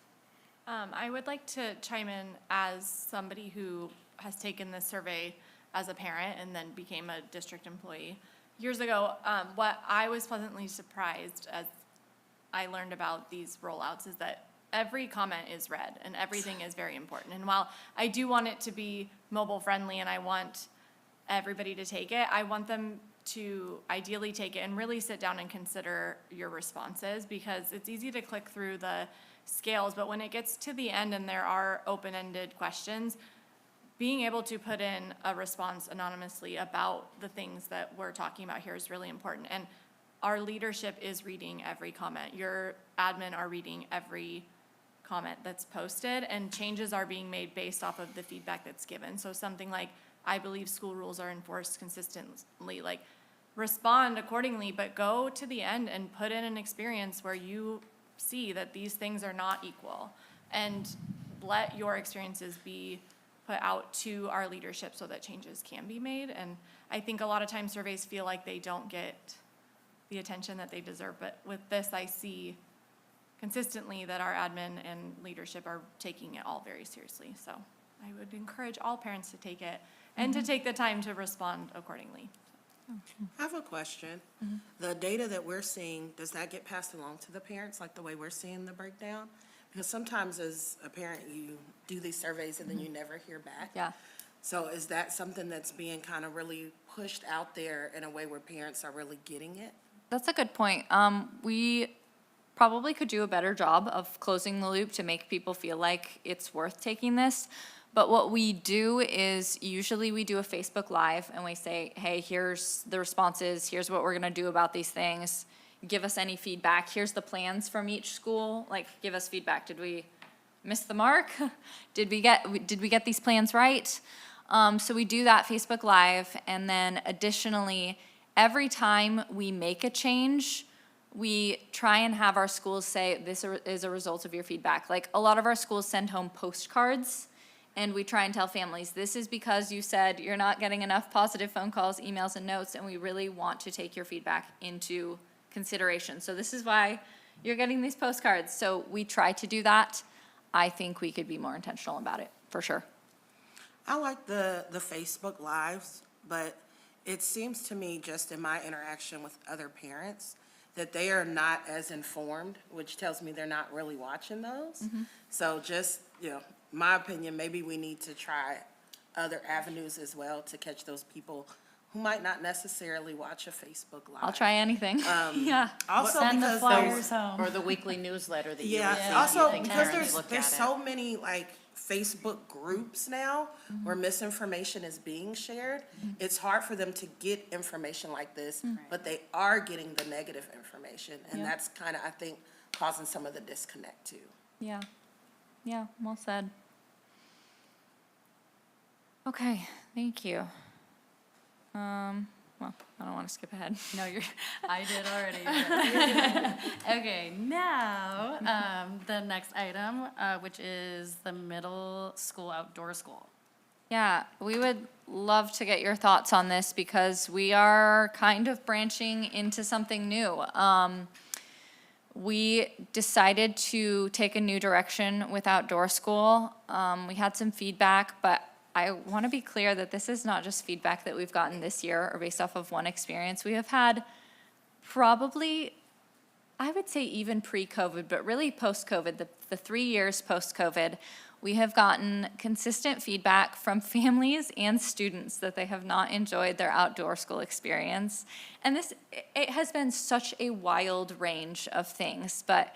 I would like to chime in as somebody who has taken this survey as a parent and then became a district employee. Years ago, what I was pleasantly surprised as I learned about these rollouts is that every comment is read and everything is very important. And while I do want it to be mobile friendly and I want everybody to take it. I want them to ideally take it and really sit down and consider your responses, because it's easy to click through the scales, but when it gets to the end and there are open-ended questions, being able to put in a response anonymously about the things that we're talking about here is really important. And our leadership is reading every comment. Your admin are reading every comment that's posted, and changes are being made based off of the feedback that's given. So something like, I believe school rules are enforced consistently, like, respond accordingly, but go to the end and put in an experience where you see that these things are not equal, and let your experiences be put out to our leadership so that changes can be made. And I think a lot of times surveys feel like they don't get the attention that they deserve, but with this, I see consistently that our admin and leadership are taking it all very seriously. So I would encourage all parents to take it and to take the time to respond accordingly.
I have a question. The data that we're seeing, does that get passed along to the parents, like the way we're seeing the breakdown? Because sometimes as a parent, you do these surveys and then you never hear back.
Yeah.
So is that something that's being kind of really pushed out there in a way where parents are really getting it?
That's a good point. We probably could do a better job of closing the loop to make people feel like it's worth taking this. But what we do is usually we do a Facebook Live and we say, hey, here's the responses, here's what we're gonna do about these things. Give us any feedback. Here's the plans from each school. Like, give us feedback. Did we miss the mark? Did we get these plans right? So we do that Facebook Live, and then additionally, every time we make a change, we try and have our schools say, this is a result of your feedback. Like, a lot of our schools send home postcards, and we try and tell families, this is because you said you're not getting enough positive phone calls, emails, and notes, and we really want to take your feedback into consideration. So this is why you're getting these postcards. So we try to do that. I think we could be more intentional about it, for sure.
I like the Facebook Lives, but it seems to me, just in my interaction with other parents, that they are not as informed, which tells me they're not really watching those. So just, my opinion, maybe we need to try other avenues as well to catch those people who might not necessarily watch a Facebook Live.
I'll try anything. Yeah.
Also
Send the
because
flyers home.
Or the weekly newsletter that you
Yeah,
receive.
also
you can
because
parents look
there's
at it.
so many like Facebook groups now where misinformation is being shared. It's hard for them to get information like this, but they are getting the negative information. And
Yeah.
that's kind of, I think, causing some of the disconnect too.
Yeah. Yeah, well said. Okay, thank you. Well, I don't want to skip ahead.
No, I did already. Okay, now, the next item, which is the middle school outdoor school.
Yeah, we would love to get your thoughts on this because we are kind of branching into something new. We decided to take a new direction with outdoor school. We had some feedback, but I want to be clear that this is not just feedback that we've gotten this year or based off of one experience. We have had probably, I would say even pre-COVID, but really post-COVID, the 3 years post-COVID, we have gotten consistent feedback from families and students that they have not enjoyed their outdoor school experience. And it has been such a wild range of things, but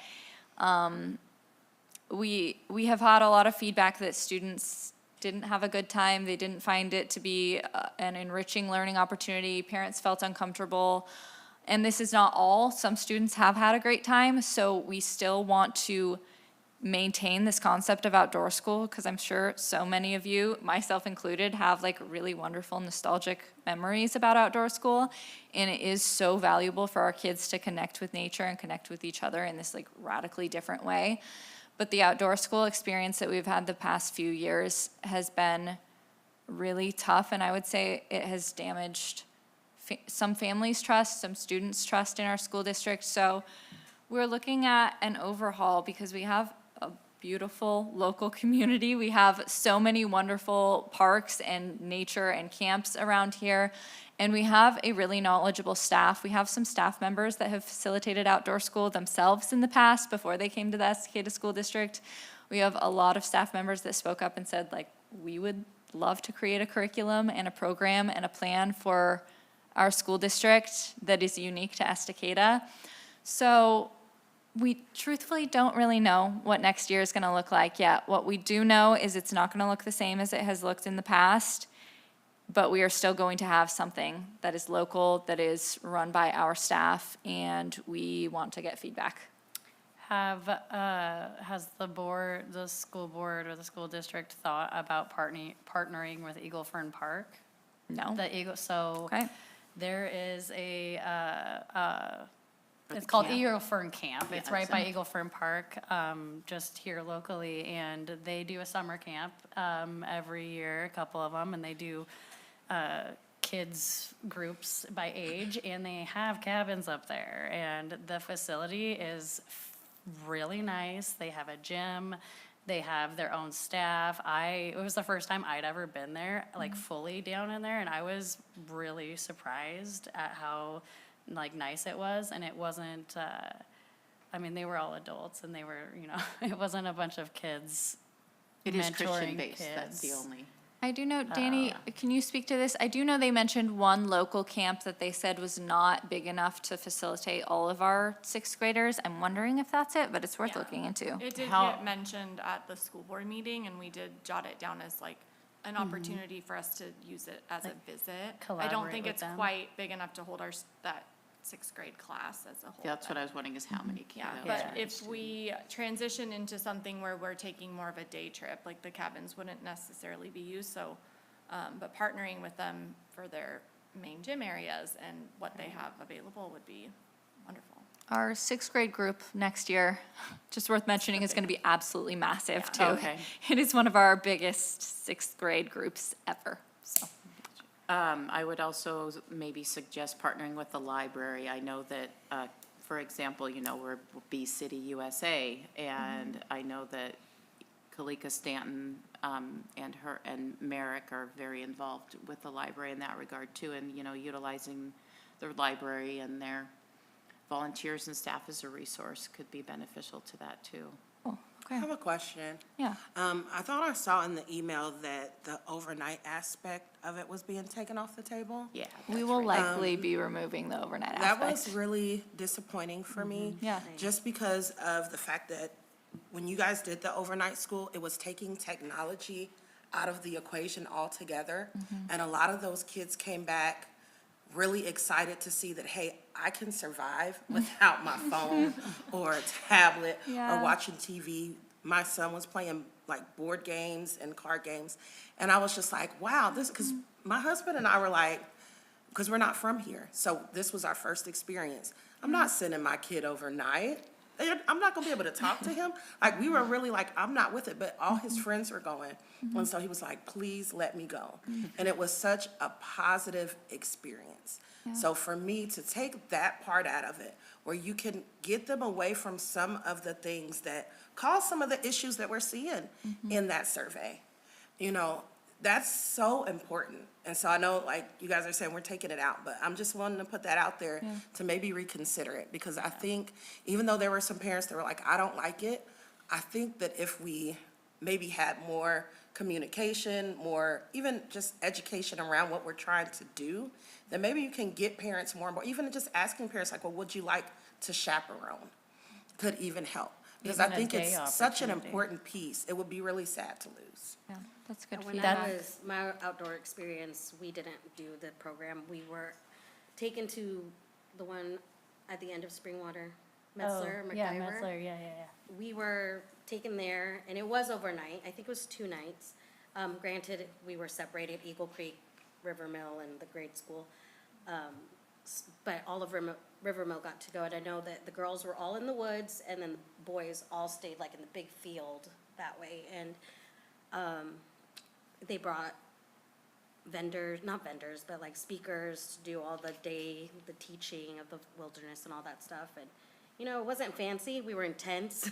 we have had a lot of feedback that students didn't have a good time. They didn't find it to be an enriching learning opportunity. Parents felt uncomfortable. And this is not all. Some students have had a great time, so we still want to maintain this concept of outdoor school because I'm sure so many of you, myself included, have like really wonderful nostalgic memories about outdoor school. And it is so valuable for our kids to connect with nature and connect with each other in this like radically different way. But the outdoor school experience that we've had the past few years has been really tough, and I would say it has damaged some families' trust, some students' trust in our school district. So we're looking at an overhaul because we have a beautiful local community. We have so many wonderful parks and nature and camps around here. And we have a really knowledgeable staff. We have some staff members that have facilitated outdoor school themselves in the past before they came to the Estacada School District. We have a lot of staff members that spoke up and said, like, we would love to create a curriculum and a program and a plan for our school district that is unique to Estacada. So we truthfully don't really know what next year is going to look like yet. What we do know is it's not going to look the same as it has looked in the past, but we are still going to have something that is local, that is run by our staff, and we want to get feedback.
Has the school board or the school district thought about partnering with Eagle Fern Park?
No?
So
Okay.
there is it's called
camp?
Eagle Fern Camp. It's
Yeah,
right by
so-
Eagle Fern Park, just here locally, and they do a summer camp, every year, a couple of them, and they do, kids groups by age, and they have cabins up there, and the facility is really nice. They have a gym, they have their own staff. It was the first time I'd ever been there, like fully down in there, and I was really surprised at how, like, nice it was, and it wasn't, I mean, they were all adults, and they were, it wasn't a bunch of kids
It is
mentoring
Christian-based, that's the
kids.
only.
I do know, Danny, can you speak to this? I do know they mentioned one local camp that they said was not big enough to facilitate all of our sixth graders. I'm wondering if that's it, but it's worth
Yeah.
looking into.
It did
How-
get mentioned at the school board meeting, and we did jot it down as like an opportunity for us to use it as a visit. I don't
collaborate
think
with
it's
them.
quite big enough to hold that sixth grade class as a whole.
That's
but-
what I was wondering, is how many
Yeah,
kiddos.
but
are
if
in
we transition into something where we're taking more of a day trip, like the cabins wouldn't necessarily be used, so, but partnering with them for their main gym areas and what they have available would be wonderful.
Our sixth grade group next year, just worth mentioning, is going to be absolutely massive, too.
Yeah. Okay.
It is one of our biggest sixth grade groups ever, so.
I would also maybe suggest partnering with the library. I know that, for example, we're Bee City USA, and I know that Kalika Stanton and Merrick are very involved with the library in that regard too, and, utilizing their library and their volunteers and staff as a resource could be beneficial to that too.
Cool,
I
okay,
have a question.
yeah.
I thought I saw in the email that the overnight aspect of it was being taken off the table.
Yeah.
We
that's
will
right.
likely be removing the overnight
That
aspect.
was really disappointing for me.
Yeah.
Just because of the fact that when you guys did the overnight school, it was taking technology out of the equation altogether. And a lot of those kids came back really excited to see that, hey, I can survive without my phone or a tablet
Yeah.
or watching TV. My son was playing like board games and card games. And I was just like, wow, because my husband and I were like, because we're not from here. So this was our first experience. I'm not sending my kid overnight. I'm not gonna be able to talk to him. Like, we were really like, I'm not with it, but all his friends were going. And so he was like, please let me go. And it was such a positive experience. So for me to take that part out of it, where you can get them away from some of the things that cause some of the issues that we're seeing in that survey, that's so important. And so I know, like, you guys are saying we're taking it out, but I'm just wanting to put that out there to maybe reconsider it. Because I think, even though there were some parents that were like, I don't like it, I think that if we maybe had more communication, more even just education around what we're trying to do, then maybe you can get parents more and more, even just asking parents like, well, would you like to chaperone? Could even help. Because I
Even a
think
day
it's such an
opportunity.
important piece. It would be really sad to lose.
Yeah, that's good
When
feedback.
I was, my outdoor experience, we didn't do the program. We were taken to the one at the end of Springwater, Metzler,
Oh, yeah,
MacGyver.
Metzler, yeah.
We were taken there, and it was overnight. I think it was 2 nights. Granted, we were separated, Eagle Creek, River Mill, and the grade school. But all of River Mill got to go, and I know that the girls were all in the woods, and then the boys all stayed like in the big field that way. And they brought not vendors, but like speakers to do all the teaching of the wilderness and all that stuff. And, it wasn't fancy. We were in tents,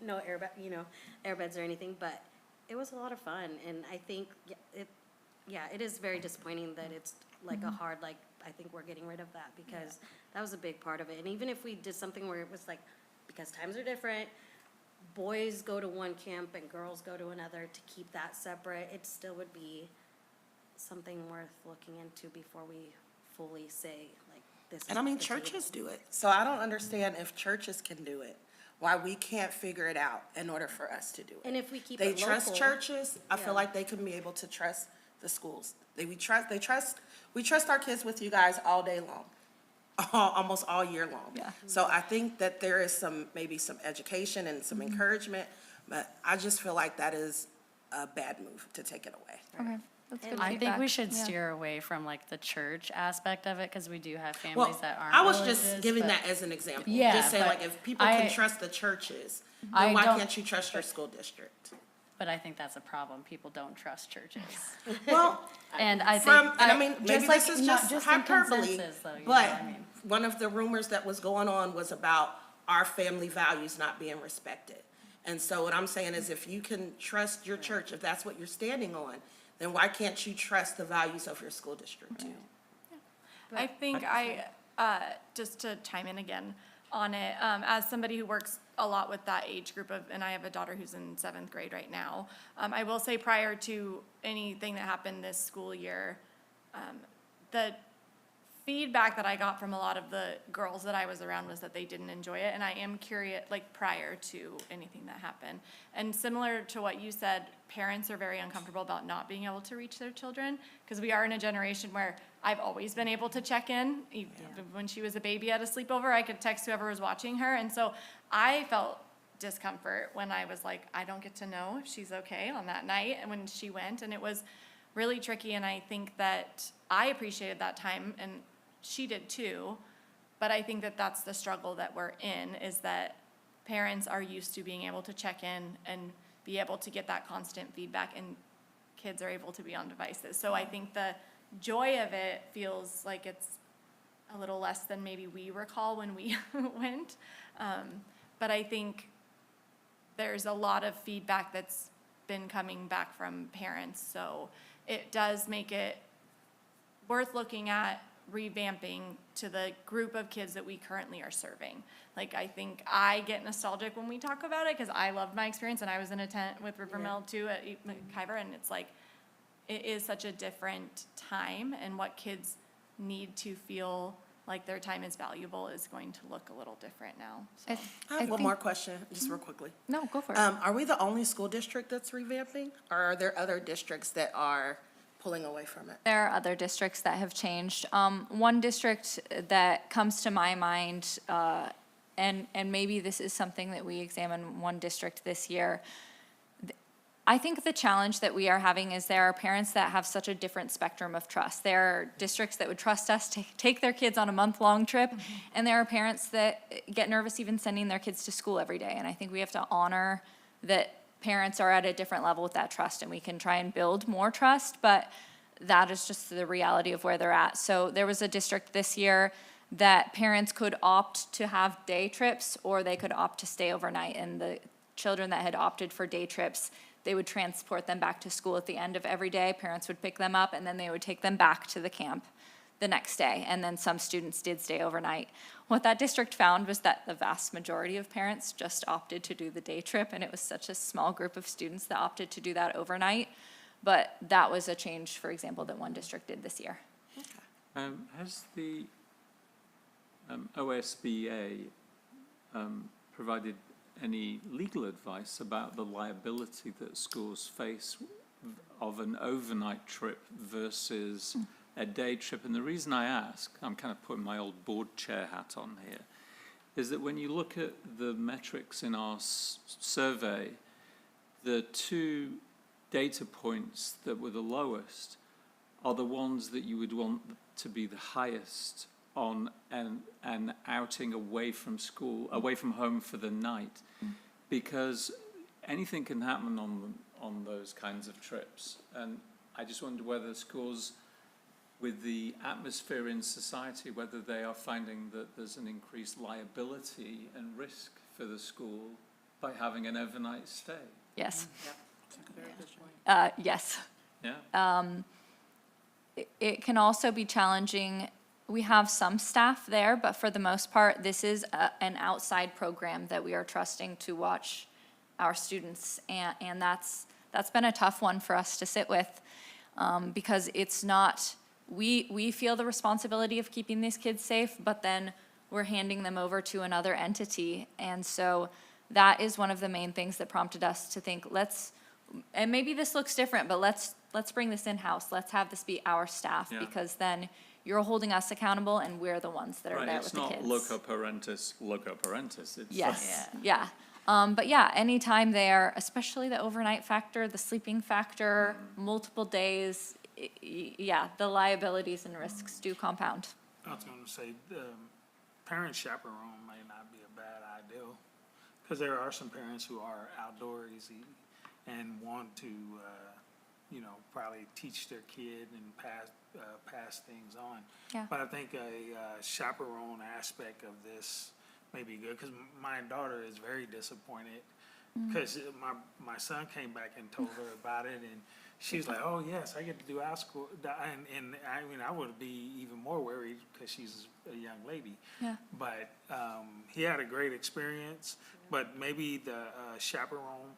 no airbeds or anything, but it was a lot of fun. And I think, it is very disappointing that it's like a hard, I think we're getting rid of that, because that was a big part of it. And even if we did something where it was like, because times are different, boys go to one camp and girls go to another, to keep that separate, it still would be something worth looking into before we fully say, like, this is.
And I mean,
the table.
churches do it. So I don't understand if churches can do it, why we can't figure it out in order for us to do it.
And if we keep
They
it
trust
local-
churches, I
Yeah.
feel like they can be able to trust the schools. We trust our kids with you guys all day long, almost all year long.
Yeah.
So I think that there is maybe some education and some encouragement, but I just feel like that is a bad move to take it away.
Okay, that's good
I think
feedback.
we should
Yeah.
steer away from like the church aspect of it, because we do have
Well,
families that aren't
I was just
religious,
giving
but-
that as an example.
Yeah,
Just saying,
but
like, if people can
I-
trust the churches,
I
then why
don't-
can't you trust your school district?
But I think that's a problem. People don't trust churches.
Well,
And I think.
from, and I mean, maybe
just like-
this is
not
just
in
hyperbole,
consensus, though, you know
but
what I mean?
one of the rumors that was going on was about our family values not being respected. And so what I'm saying is, if you can trust your church, if that's what you're standing on, then why can't you trust the values of your school district too?
I think just to chime in again on it, as somebody who works a lot with that age group of, and I have a daughter who's in 7th grade right now, I will say prior to anything that happened this school year, the feedback that I got from a lot of the girls that I was around was that they didn't enjoy it, and I am curious, like, prior to anything that happened. And similar to what you said, parents are very uncomfortable about not being able to reach their children, because we are in a generation where I've always been able to check in. When she was a baby at a sleepover, I could text whoever was watching her, and so I felt discomfort when I was like, I don't get to know if she's okay on that night, and when she went, and it was really tricky, and I think that I appreciated that time, and she did too, but I think that that's the struggle that we're in, is that parents are used to being able to check in and be able to get that constant feedback, and kids are able to be on devices. So I think the joy of it feels like it's a little less than maybe we recall when we went. But I think there's a lot of feedback that's been coming back from parents, so it does make it worth looking at revamping to the group of kids that we currently are serving. Like, I think I get nostalgic when we talk about it, because I loved my experience, and I was in a tent with River Mill too at McIver, and it's like, it is such a different time, and what kids need to feel like their time is valuable is going to look a little different now, so.
I have one more question, just real quickly.
No, go for it.
Are we the only school district that's revamping, or are there other districts that are pulling away from it?
There are other districts that have changed. One district that comes to my mind, and maybe this is something that we examine one district this year. I think the challenge that we are having is there are parents that have such a different spectrum of trust. There are districts that would trust us to take their kids on a month-long trip, and there are parents that get nervous even sending their kids to school every day. And I think we have to honor that parents are at a different level with that trust, and we can try and build more trust, but that is just the reality of where they're at. So there was a district this year that parents could opt to have day trips, or they could opt to stay overnight, and the children that had opted for day trips, they would transport them back to school at the end of every day. Parents would pick them up, and then they would take them back to the camp the next day. And then some students did stay overnight. What that district found was that the vast majority of parents just opted to do the day trip, and it was such a small group of students that opted to do that overnight. But that was a change, for example, that one district did this year.
Has the OSBA provided any legal advice about the liability that schools face of an overnight trip versus a day trip? And the reason I ask, I'm kind of putting my old board chair hat on here, is that when you look at the metrics in our survey, the two data points that were the lowest are the ones that you would want to be the highest on an outing away from school, away from home for the night, because anything can happen on those kinds of trips. And I just wonder whether schools, with the atmosphere in society, whether they are finding that there's an increased liability and risk for the school by having an overnight stay.
Yes. Yes.
Yeah.
It can also be challenging. We have some staff there, but for the most part, this is an outside program that we are trusting to watch our students. And that's been a tough one for us to sit with, because it's not, we feel the responsibility of keeping these kids safe, but then we're handing them over to another entity. And so that is one of the main things that prompted us to think, and maybe this looks different, but let's bring this in-house. Let's have this be our staff,
Yeah.
because then you're holding us accountable and we're the ones that are
Right,
there
it's
with the kids.
not loco parentis, it's.
Yes, yeah. But yeah, anytime there, especially the overnight factor, the sleeping factor, multiple days, yeah, the liabilities and risks do compound.
I was gonna say, parent chaperone may not be a bad idea, because there are some parents who are outdoorsy and want to, probably teach their kid and pass things on.
Yeah.
But I think a chaperone aspect of this may be good, because my daughter is very disappointed, because my son came back and told her about it, and she's like, oh, yes, I get to do our school, and I would be even more worried, because she's a young lady.
Yeah.
But he had a great experience, but maybe the chaperone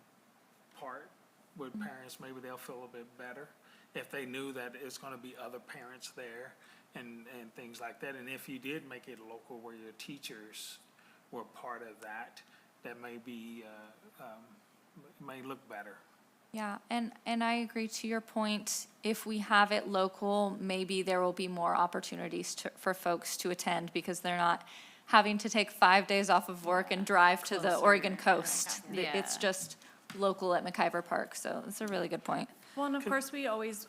part with parents, maybe they'll feel a bit better if they knew that it's gonna be other parents there and things like that. And if you did make it local where your teachers were part of that, that may be, may look better.
Yeah, and I agree to your point. If we have it local, maybe there will be more opportunities for folks to attend, because they're not having to take 5 days off of work and drive to the
Closer.
Oregon coast.
Yeah.
It's just local at McIver Park, so it's a really good point.
Well, and of course, we always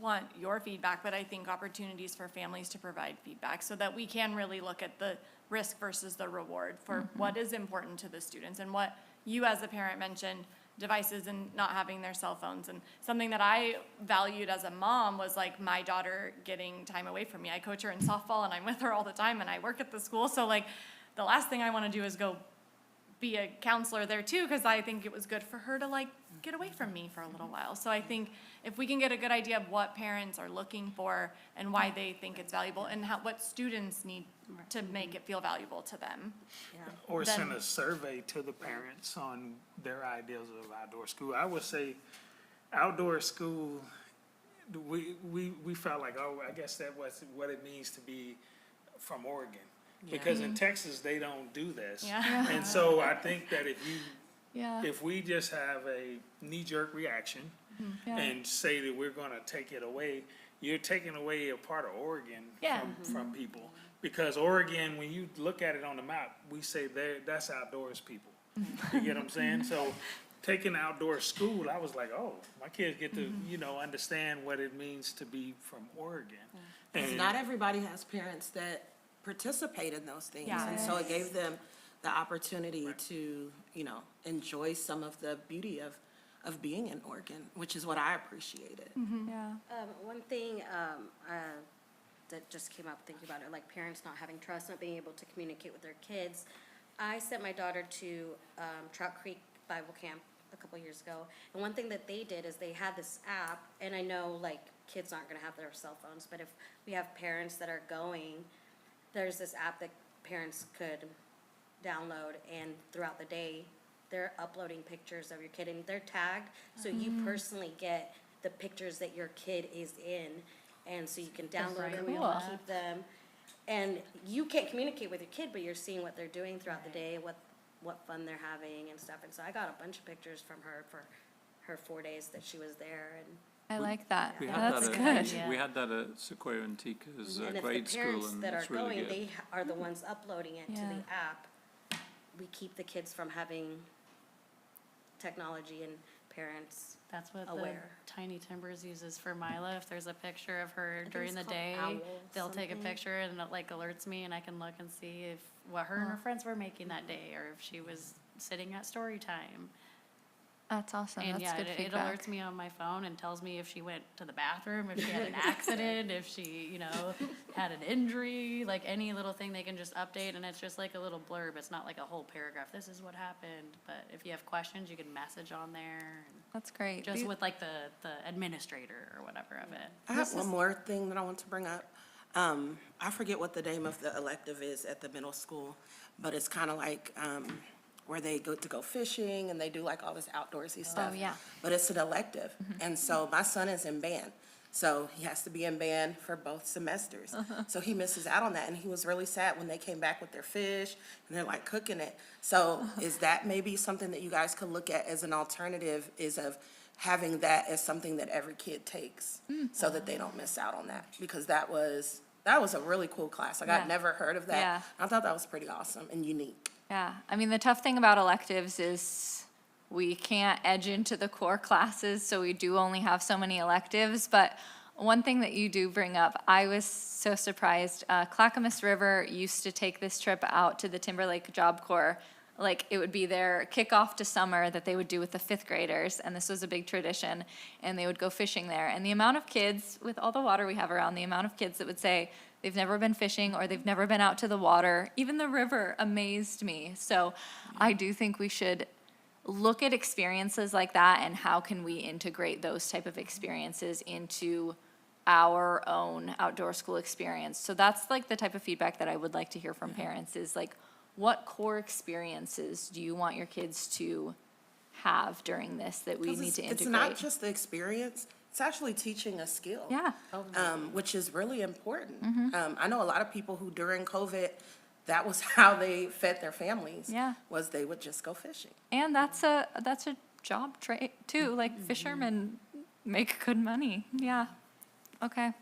want your feedback, but I think opportunities for families to provide feedback so that we can really look at the risk versus the reward for what is important to the students, and what you as a parent mentioned, devices and not having their cell phones. And something that I valued as a mom was like my daughter getting time away from me. I coach her in softball and I'm with her all the time, and I work at the school. So like the last thing I want to do is go be a counselor there too, because I think it was good for her to like get away from me for a little while. So I think if we can get a good idea of what parents are looking for and why they think it's valuable, and what students need to make it feel valuable to them.
Or
Then-
send a survey to the parents on their ideas of outdoor school. I would say outdoor school, we felt like, oh, I guess that was what it means to be from Oregon. Because in Texas, they don't do this.
Yeah.
And so I think that
Yeah.
if we just have a knee-jerk reaction
Yeah.
and say that we're gonna take it away, you're taking away a part of Oregon
Yeah.
from people. Because Oregon, when you look at it on the map, we say that's outdoors people. You get what I'm saying? So taking outdoor school, I was like, oh, my kids get to, understand what it means to be from Oregon.
Because
And
not everybody has parents that participate in those things.
Yeah.
And so it gave them the opportunity to, enjoy some of the beauty of being in Oregon, which is what I appreciated.
Yeah.
One thing that just came up thinking about it, like parents not having trust, not being able to communicate with their kids. I sent my daughter to Trout Creek Bible Camp a couple years ago, and one thing that they did is they had this app, and I know like kids aren't gonna have their cell phones, but if we have parents that are going, there's this app that parents could download, and throughout the day, they're uploading pictures of your kid, and they're tagged, so you personally get the pictures that your kid is in, and so you can download them, you can
Cool.
keep them. And you can't communicate with your kid, but you're seeing what they're doing throughout the day, what fun they're having and stuff. And so I got a bunch of pictures from her for her 4 days that she was there, and
I like that.
We had
That's
that
good.
at, we had that at Sequoia Antiqua's
and if
grade
the
school,
parents
and
that are
it's really
going,
good.
they are the ones uploading it to
Yeah.
the app. We keep the kids from having technology and parents.
That's what the
Aware.
Tiny Timbers uses for Mila. If there's a picture of her
think
during
it's
the
called
day,
Owl
they'll take a
something.
picture and it like alerts me, and I can look and see if what her and her friends were making that day, or if she was sitting at story time.
That's awesome.
And
That's
yeah,
good
it
feedback.
alerts me on my phone and tells me if she went to the bathroom, if she had an accident, if she, had an injury, like any little thing they can just update, and it's just like a little blurb. It's not like a whole paragraph. This is what happened. But if you have questions, you can message on there, and
That's great.
just with like the administrator or whatever of it.
I have one more thing that I want to bring up. I forget what the name of the elective is at the middle school, but it's kind of like where they go to go fishing and they do like all this outdoorsy stuff.
yeah.
But it's an elective. And so my son is in band. So he has to be in band for both semesters. So he misses out on that. And he was really sad when they came back with their fish and they're like cooking it. So is that maybe something that you guys could look at as an alternative, is of having that as something that every kid takes so that they don't miss out on that? Because that was a really cool class. Like,
Yeah.
I'd never heard of that.
Yeah.
I thought that was pretty awesome and unique.
Yeah, I mean, the tough thing about electives is we can't edge into the core classes, so we do only have so many electives. But one thing that you do bring up, I was so surprised. Clackamas River used to take this trip out to the Timberlake Job Corps. Like, it would be their kickoff to summer that they would do with the fifth graders, and this was a big tradition, and they would go fishing there. And the amount of kids, with all the water we have around, the amount of kids that would say they've never been fishing or they've never been out to the water, even the river, amazed me. So I do think we should look at experiences like that and how can we integrate those type of experiences into our own outdoor school experience. So that's like the type of feedback that I would like to hear from parents, is like, what core experiences do you want your kids to have during this that we
'Cause
need to
it's
integrate?
not just the experience, it's actually teaching a skill.
Yeah.
Which is really important. I know a lot of people who during COVID, that was how they fed their families.
Yeah.
Was they would just go fishing.
And that's a job trade too. Like fishermen make good money. Yeah. Okay.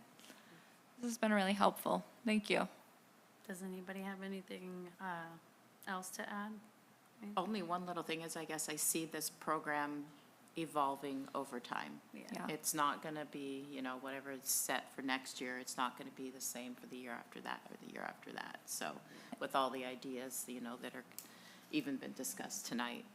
This has been really helpful. Thank you.
Does anybody have anything else to add?
Only one little thing is, I guess I see this program evolving over time.
Yeah.
It's not gonna be, whatever is set for next year, it's not gonna be the same for the year after that or the year after that. So with all the ideas, that are even been discussed tonight,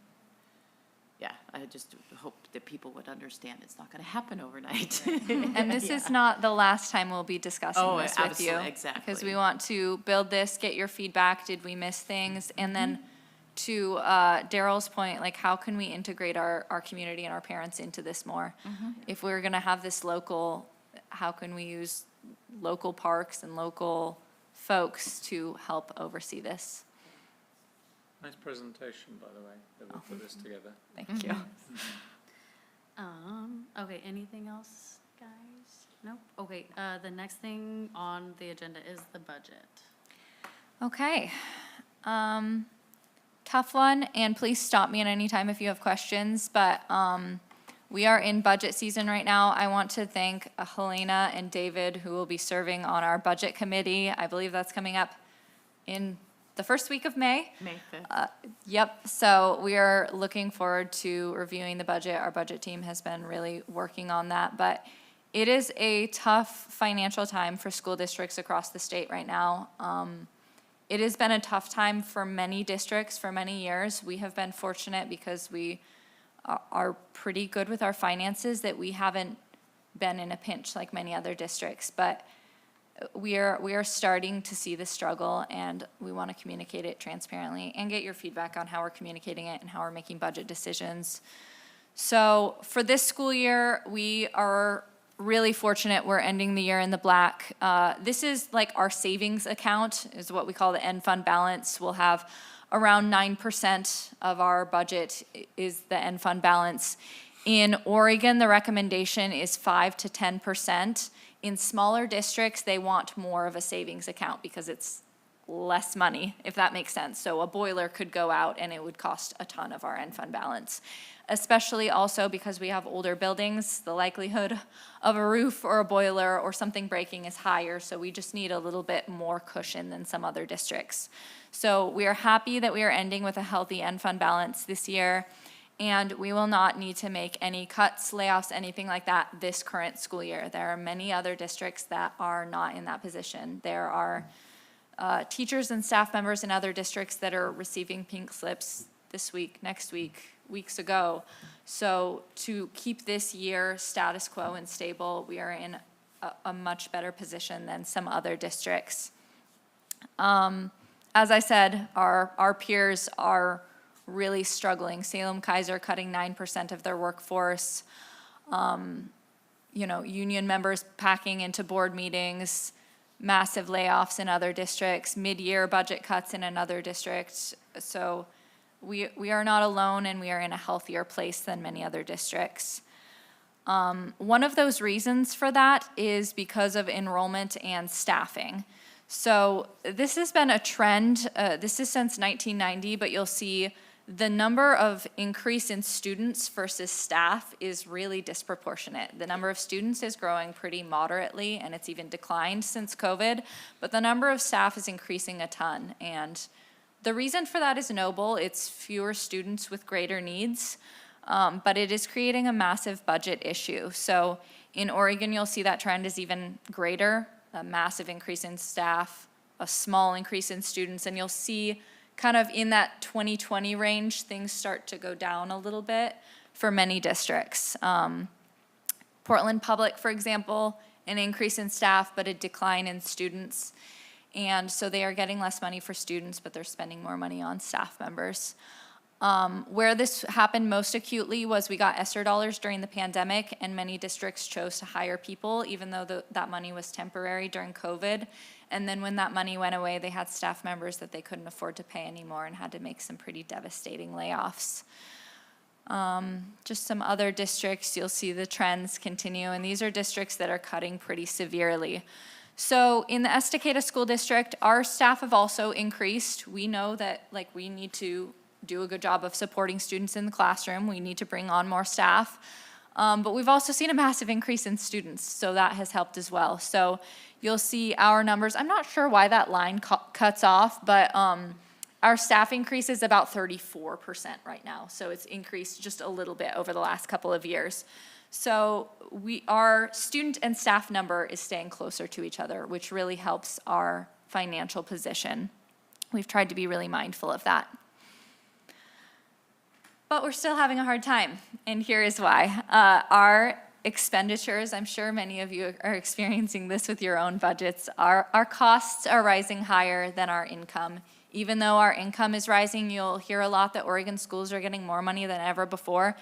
yeah, I just hope that people would understand it's not gonna happen overnight.
And this is not the last time we'll be discussing
Oh,
this with you.
exactly.
Because we want to build this, get your feedback. Did we miss things? And then to Daryl's point, like, how can we integrate our community and our parents into this more? If we're gonna have this local, how can we use local parks and local folks to help oversee this?
Nice presentation, by the way, that we put this together.
Thank you.
Okay, anything else, guys? Nope. Okay, the next thing on the agenda is the budget.
Okay. Tough one, and please stop me at any time if you have questions, but we are in budget season right now. I want to thank Helena and David, who will be serving on our budget committee. I believe that's coming up in the first week of May.
May 5th.
Yep, so we are looking forward to reviewing the budget. Our budget team has been really working on that, but it is a tough financial time for school districts across the state right now. It has been a tough time for many districts for many years. We have been fortunate because we are pretty good with our finances, that we haven't been in a pinch like many other districts, but we are starting to see the struggle, and we want to communicate it transparently and get your feedback on how we're communicating it and how we're making budget decisions. So for this school year, we are really fortunate. We're ending the year in the black. This is like our savings account, is what we call the end fund balance. We'll have around 9% of our budget is the end fund balance. In Oregon, the recommendation is 5 to 10%. In smaller districts, they want more of a savings account because it's less money, if that makes sense. So a boiler could go out and it would cost a ton of our end fund balance. Especially also because we have older buildings, the likelihood of a roof or a boiler or something breaking is higher, so we just need a little bit more cushion than some other districts. So we are happy that we are ending with a healthy end fund balance this year, and we will not need to make any cuts, layoffs, anything like that this current school year. There are many other districts that are not in that position. There are teachers and staff members in other districts that are receiving pink slips this week, next week, weeks ago. So to keep this year status quo and stable, we are in a much better position than some other districts. As I said, our peers are really struggling. Salem-Keizer cutting 9% of their workforce. Union members packing into board meetings, massive layoffs in other districts, mid-year budget cuts in another district. So we are not alone, and we are in a healthier place than many other districts. One of those reasons for that is because of enrollment and staffing. So this has been a trend, this is since 1990, but you'll see the number of increase in students versus staff is really disproportionate. The number of students is growing pretty moderately, and it's even declined since COVID, but the number of staff is increasing a ton. And the reason for that is noble. It's fewer students with greater needs, but it is creating a massive budget issue. So in Oregon, you'll see that trend is even greater, a massive increase in staff, a small increase in students, and you'll see kind of in that 2020 range, things start to go down a little bit for many districts. Portland Public, for example, an increase in staff, but a decline in students. And so they are getting less money for students, but they're spending more money on staff members. Where this happened most acutely was we got ESSER dollars during the pandemic, and many districts chose to hire people, even though that money was temporary during COVID. And then when that money went away, they had staff members that they couldn't afford to pay anymore and had to make some pretty devastating layoffs. Just some other districts, you'll see the trends continue, and these are districts that are cutting pretty severely. So in the Estacada School District, our staff have also increased. We know that we need to do a good job of supporting students in the classroom. We need to bring on more staff. But we've also seen a massive increase in students, so that has helped as well. So you'll see our numbers. I'm not sure why that line cuts off, but our staff increase is about 34% right now. So it's increased just a little bit over the last couple of years. So our student and staff number is staying closer to each other, which really helps our financial position. We've tried to be really mindful of that. But we're still having a hard time, and here is why. Our expenditures, I'm sure many of you are experiencing this with your own budgets, our costs are rising higher than our income. Even though our income is rising, you'll hear a lot that Oregon schools are getting more money than ever before,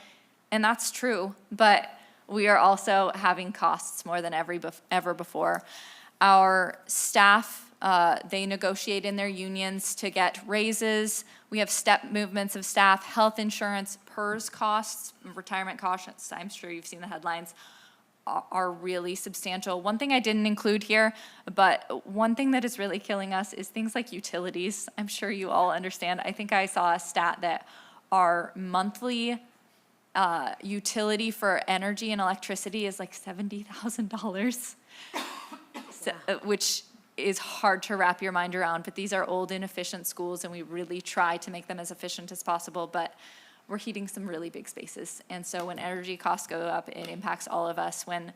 and that's true, but we are also having costs more than ever before. Our staff, they negotiate in their unions to get raises. We have step movements of staff, health insurance, PERS costs, retirement costs, I'm sure you've seen the headlines, are really substantial. One thing I didn't include here, but one thing that is really killing us is things like utilities. I'm sure you all understand. I think I saw a stat that our monthly utility for energy and electricity is like $70,000, which is hard to wrap your mind around, but these are old, inefficient schools, and we really try to make them as efficient as possible, but we're heating some really big spaces. And so when energy costs go up, it impacts all of us. When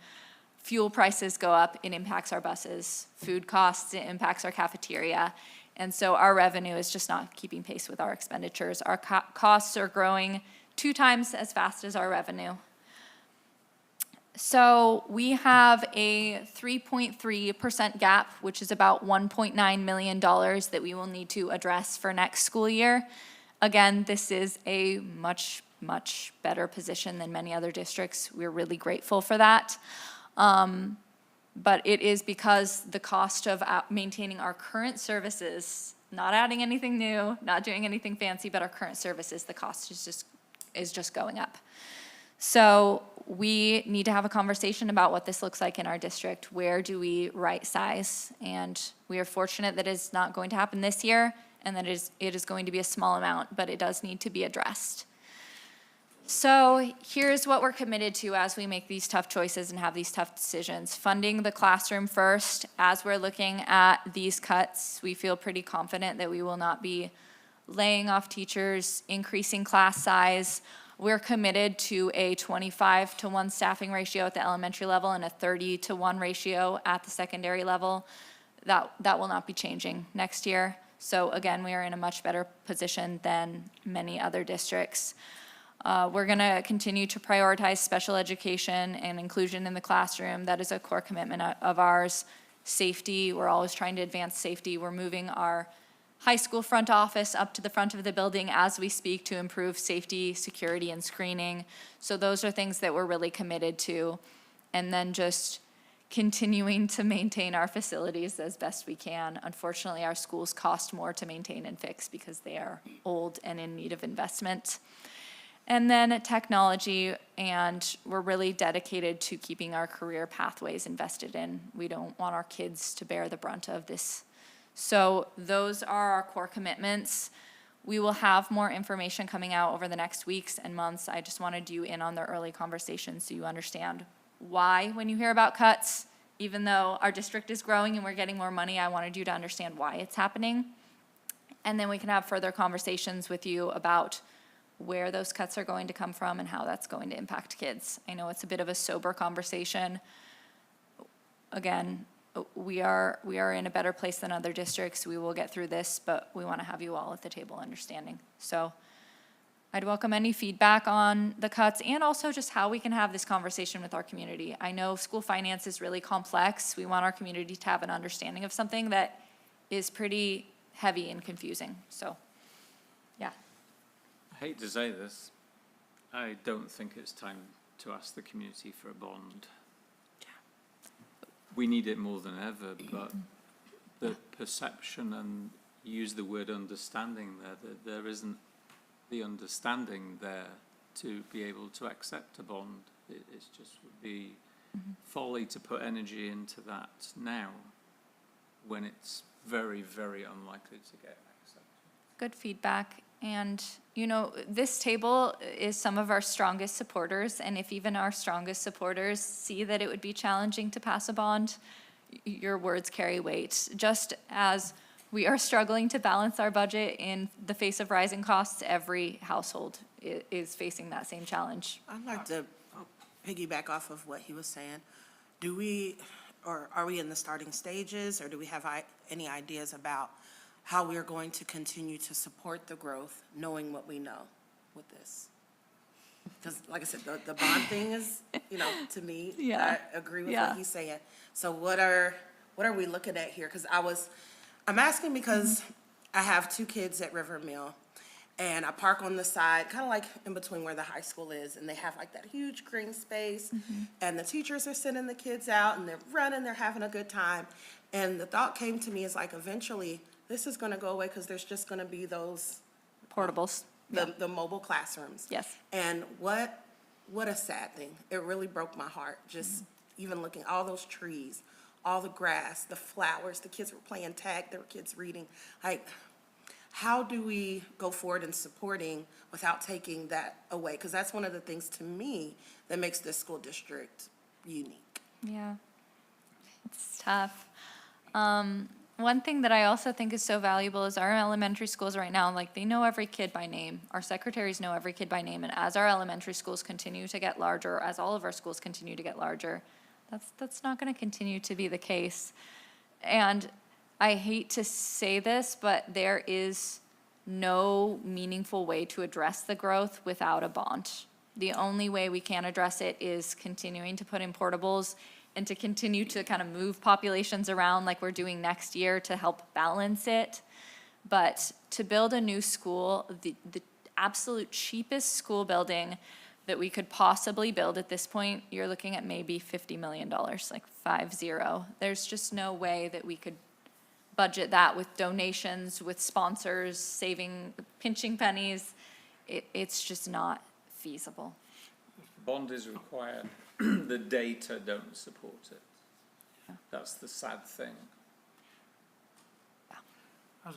fuel prices go up, it impacts our buses. Food costs, it impacts our cafeteria. And so our revenue is just not keeping pace with our expenditures. Our costs are growing 2 times as fast as our revenue. So we have a 3.3% gap, which is about $1.9 million that we will need to address for next school year. Again, this is a much, much better position than many other districts. We're really grateful for that. But it is because the cost of maintaining our current services, not adding anything new, not doing anything fancy, but our current services, the cost is just going up. So we need to have a conversation about what this looks like in our district. Where do we right size? And we are fortunate that it's not going to happen this year, and that it is going to be a small amount, but it does need to be addressed. So here's what we're committed to as we make these tough choices and have these tough decisions. Funding the classroom first. As we're looking at these cuts, we feel pretty confident that we will not be laying off teachers, increasing class size. We're committed to a 25-to-1 staffing ratio at the elementary level and a 30-to-1 ratio at the secondary level. That will not be changing next year. So again, we are in a much better position than many other districts. We're going to continue to prioritize special education and inclusion in the classroom. That is a core commitment of ours. Safety, we're always trying to advance safety. We're moving our high school front office up to the front of the building as we speak to improve safety, security, and screening. So those are things that we're really committed to. And then just continuing to maintain our facilities as best we can. Unfortunately, our schools cost more to maintain and fix because they are old and in need of investment. And then technology, and we're really dedicated to keeping our career pathways invested in. We don't want our kids to bear the brunt of this. So those are our core commitments. We will have more information coming out over the next weeks and months. I just wanted you in on the early conversation so you understand why when you hear about cuts, even though our district is growing and we're getting more money, I wanted you to understand why it's happening. And then we can have further conversations with you about where those cuts are going to come from and how that's going to impact kids. I know it's a bit of a sober conversation. Again, we are in a better place than other districts. We will get through this, but we want to have you all at the table understanding. So I'd welcome any feedback on the cuts and also just how we can have this conversation with our community. I know school finance is really complex. We want our community to have an understanding of something that is pretty heavy and confusing. So, yeah.
I hate to say this, I don't think it's time to ask the community for a bond. We need it more than ever, but the perception, and use the word understanding there, that there isn't the understanding there to be able to accept a bond. It's just would be folly to put energy into that now when it's very, very unlikely to get accepted.
Good feedback. And, you know, this table is some of our strongest supporters, and if even our strongest supporters see that it would be challenging to pass a bond, your words carry weight. Just as we are struggling to balance our budget in the face of rising costs, every household is facing that same challenge.
I'd like to piggyback off of what he was saying. Do we, or are we in the starting stages, or do we have any ideas about how we are going to continue to support the growth, knowing what we know with this? Because, like I said, the bond thing is, you know, to me,
Yeah.
I agree with
Yeah.
what he's saying. So what are we looking at here? Because I'm asking because I have two kids at River Mill, and I park on the side, kind of like in between where the high school is, and they have like that huge green space, and the teachers are sending the kids out, and they're running, they're having a good time. And the thought came to me is like, eventually, this is gonna go away because there's just gonna be those,
Portables.
the mobile classrooms.
Yes.
And what a sad thing. It really broke my heart, just even looking, all those trees, all the grass, the flowers, the kids were playing tag, there were kids reading. Like, how do we go forward in supporting without taking that away? Because that's one of the things to me that makes this school district unique.
Yeah, it's tough. One thing that I also think is so valuable is our elementary schools right now, like, they know every kid by name. Our secretaries know every kid by name, and as our elementary schools continue to get larger, as all of our schools continue to get larger, that's not gonna continue to be the case. And I hate to say this, but there is no meaningful way to address the growth without a bond. The only way we can address it is continuing to put in portables and to continue to kind of move populations around like we're doing next year to help balance it. But to build a new school, the absolute cheapest school building that we could possibly build at this point, you're looking at maybe $50 million, like 50. There's just no way that we could budget that with donations, with sponsors, saving, pinching pennies. It's just not feasible.
Bond is required, the data don't support it. That's the sad thing.
I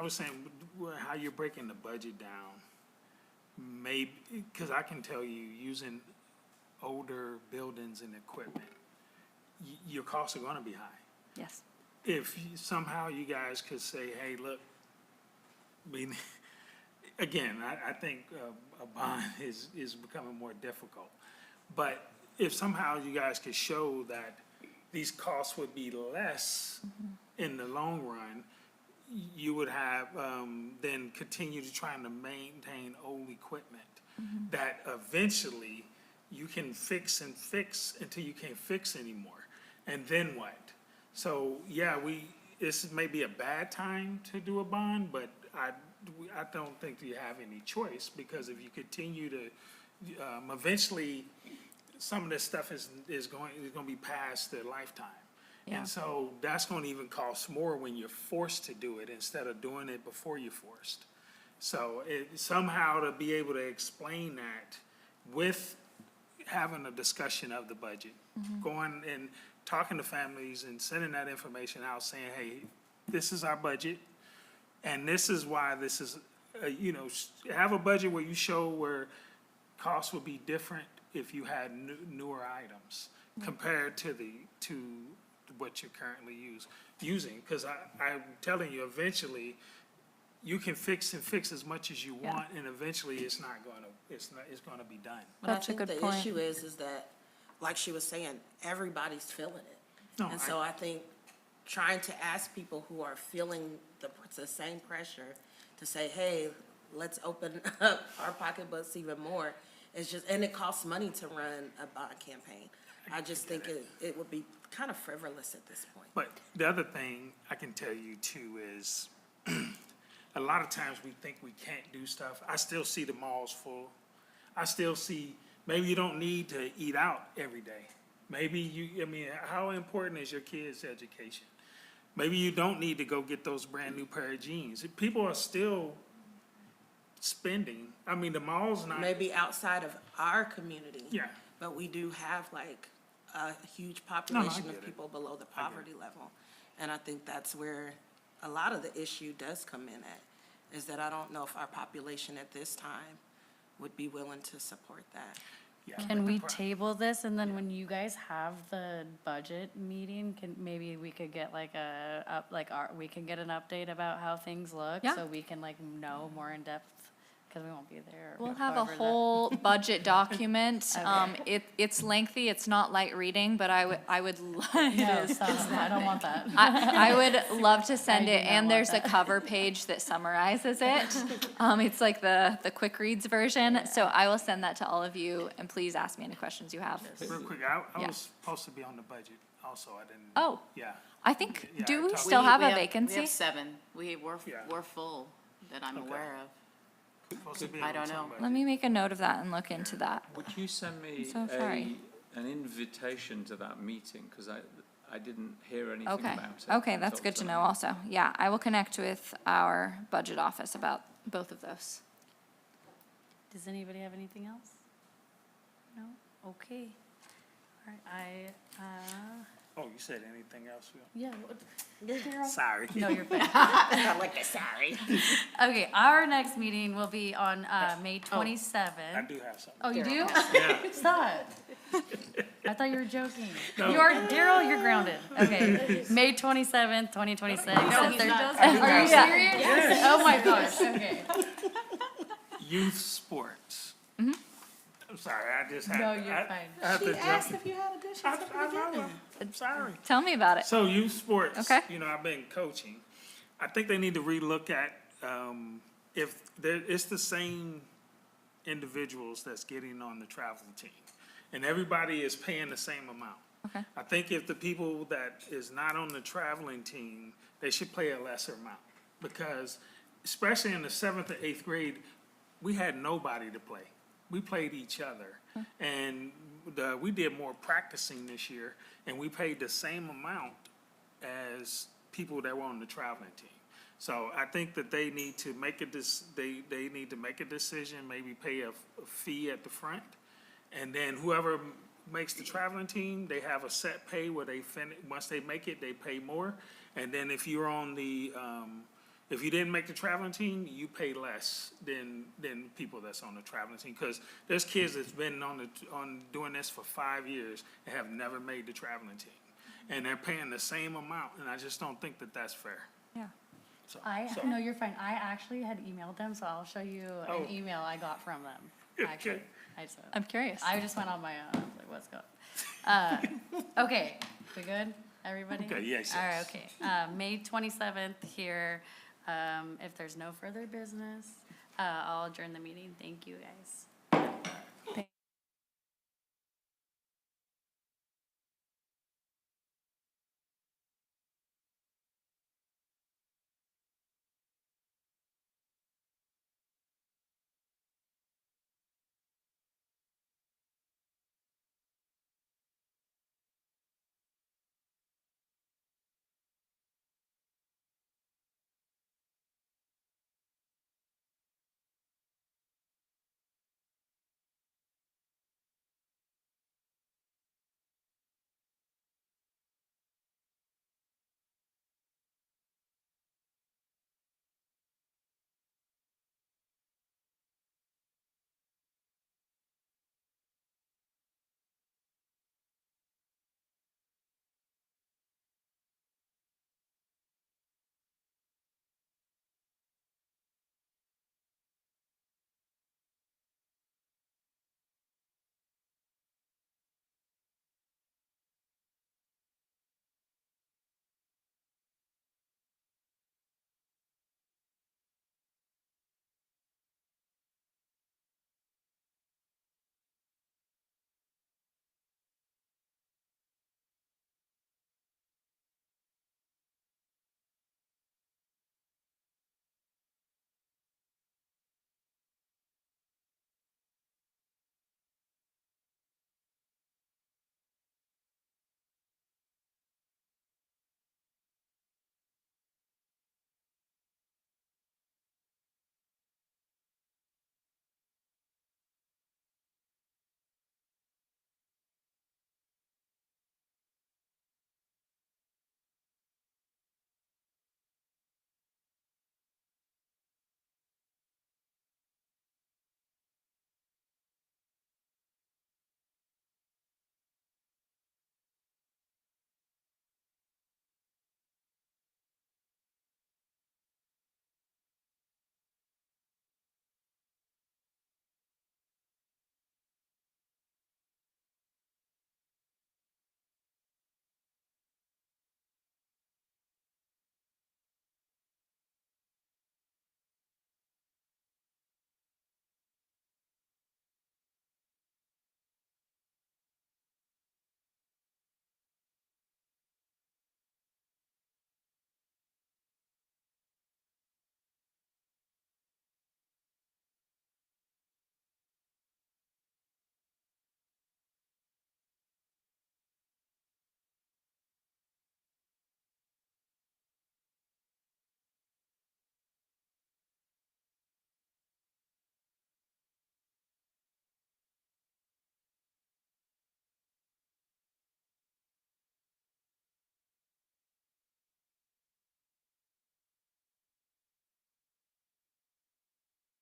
was saying, how you're breaking the budget down, maybe, because I can tell you, using older buildings and equipment, your costs are gonna be high.
Yes.
If somehow you guys could say, hey, look, I mean, again, I think a bond is becoming more difficult. But if somehow you guys could show that these costs would be less in the long run, you would have, then continue to trying to maintain old equipment that eventually you can fix and fix until you can't fix anymore. And then what? So, yeah, this may be a bad time to do a bond, but I don't think you have any choice, because if you continue to, eventually, some of this stuff is going to be past their lifetime.
Yeah.
And so that's going to even cost more when you're forced to do it instead of doing it before you're forced. So somehow to be able to explain that with having a discussion of the budget, going and talking to families and sending that information out saying, hey, this is our budget, and this is why this is, have a budget where you show where costs would be different if you had newer items compared to what you're currently using. Because I'm telling you, eventually, you can fix as much as you want, and eventually it's gonna be done.
But I
That's a
think
good
the
point.
issue is that, like she was saying, everybody's feeling it.
No,
And so I think trying to ask people who are feeling the same pressure to say, hey, let's open up our pocketbooks even more, is just, and it costs money to run a bond campaign. I just think it would be kind of frivolous at this point.
But the other thing I can tell you too is, a lot of times we think we can't do stuff. I still see the malls full. I still see, maybe you don't need to eat out every day. Maybe how important is your kids' education? Maybe you don't need to go get those brand new pair of jeans. People are still spending. The mall's not.
Maybe outside of our community.
Yeah.
But we do have like a huge population
get
of
it.
people below the
I get
poverty level. And I think that's where a lot of the issue does come in at, is that I don't know if our population at this time would be willing to support that.
Yeah,
Can
but
we
the
table this, and then when you guys have the budget meeting, maybe we could get we can get an update about how things look?
Yeah.
So we can know more in depth, because we won't be there.
We'll have a
however that-
whole budget document. It's lengthy, it's not light reading, but I would,
No, stop. I don't want that.
I would love to send
I do
it,
not
and
want
there's a
that.
cover page that summarizes it. It's like the quick reads version, so I will send that to all of you, and please ask me any questions you have.
Real quick, I
Yeah.
was supposed to be on the budget also. I didn't.
Oh,
Yeah.
I think,
Yeah,
do we
talk-
still have a
We
vacancy?
have 7. We're
Yeah.
full that I'm
Okay.
aware of.
Supposed to be
I
on
don't
some
know.
budget.
Let me make a note of that and look into that.
Would you send me
so sorry.
an invitation to that meeting? Because I didn't hear anything
Okay,
about it.
okay, that's
until
good to know
tonight.
also. Yeah, I will connect with our budget office about both of those.
Does anybody have anything else? No? Okay. All right,
Oh, you said anything else?
yeah.
Sorry.
No, you're fine.
I like that, sorry.
Okay, our next meeting will be on May
I
27th.
do have something.
Oh, you do?
Yeah.
Stop. I thought you were joking.
No.
You are, Daryl, you're grounded. Okay, May 27th, 2026. at
he's
thir-
not.
Are you serious? Oh my gosh, okay.
Youth sports. I'm sorry, I just had.
No, you're
I-
fine.
I have to jump in.
if you had a good
I know, I'm sorry.
Tell me about it.
So youth sports.
Okay.
I've been coaching. I think they need to relook at, if it's the same individuals that's getting on the travel team. And everybody is paying the same amount.
Okay.
I think if the people that is not on the traveling team, they should pay a lesser amount. Because especially in the 7th or 8th grade, we had nobody to play. We played each other. And we did more practicing this year, and we paid the same amount as people that were on the traveling team. So I think that they need to make they need to make a decision, maybe pay a fee at the front. And then whoever makes the traveling team, they have a set pay where once they make it, they pay more. And then if you're on if you didn't make the traveling team, you pay less than people that's on the traveling team. Because there's kids that's been on doing this for 5 years and have never made the traveling team. And they're paying the same amount, and I just don't think that that's fair.
Yeah.
So,
No, you're fine. I actually had emailed them, so I'll show you
Oh.
an email I got from them. Actually,
Okay.
I
I'm curious.
just went on my own. I was like, what's going? Okay, we good, everybody?
Okay, yes,
All right,
yes.
okay. May 27th here. If there's no further business, I'll adjourn the meeting. Thank you, guys.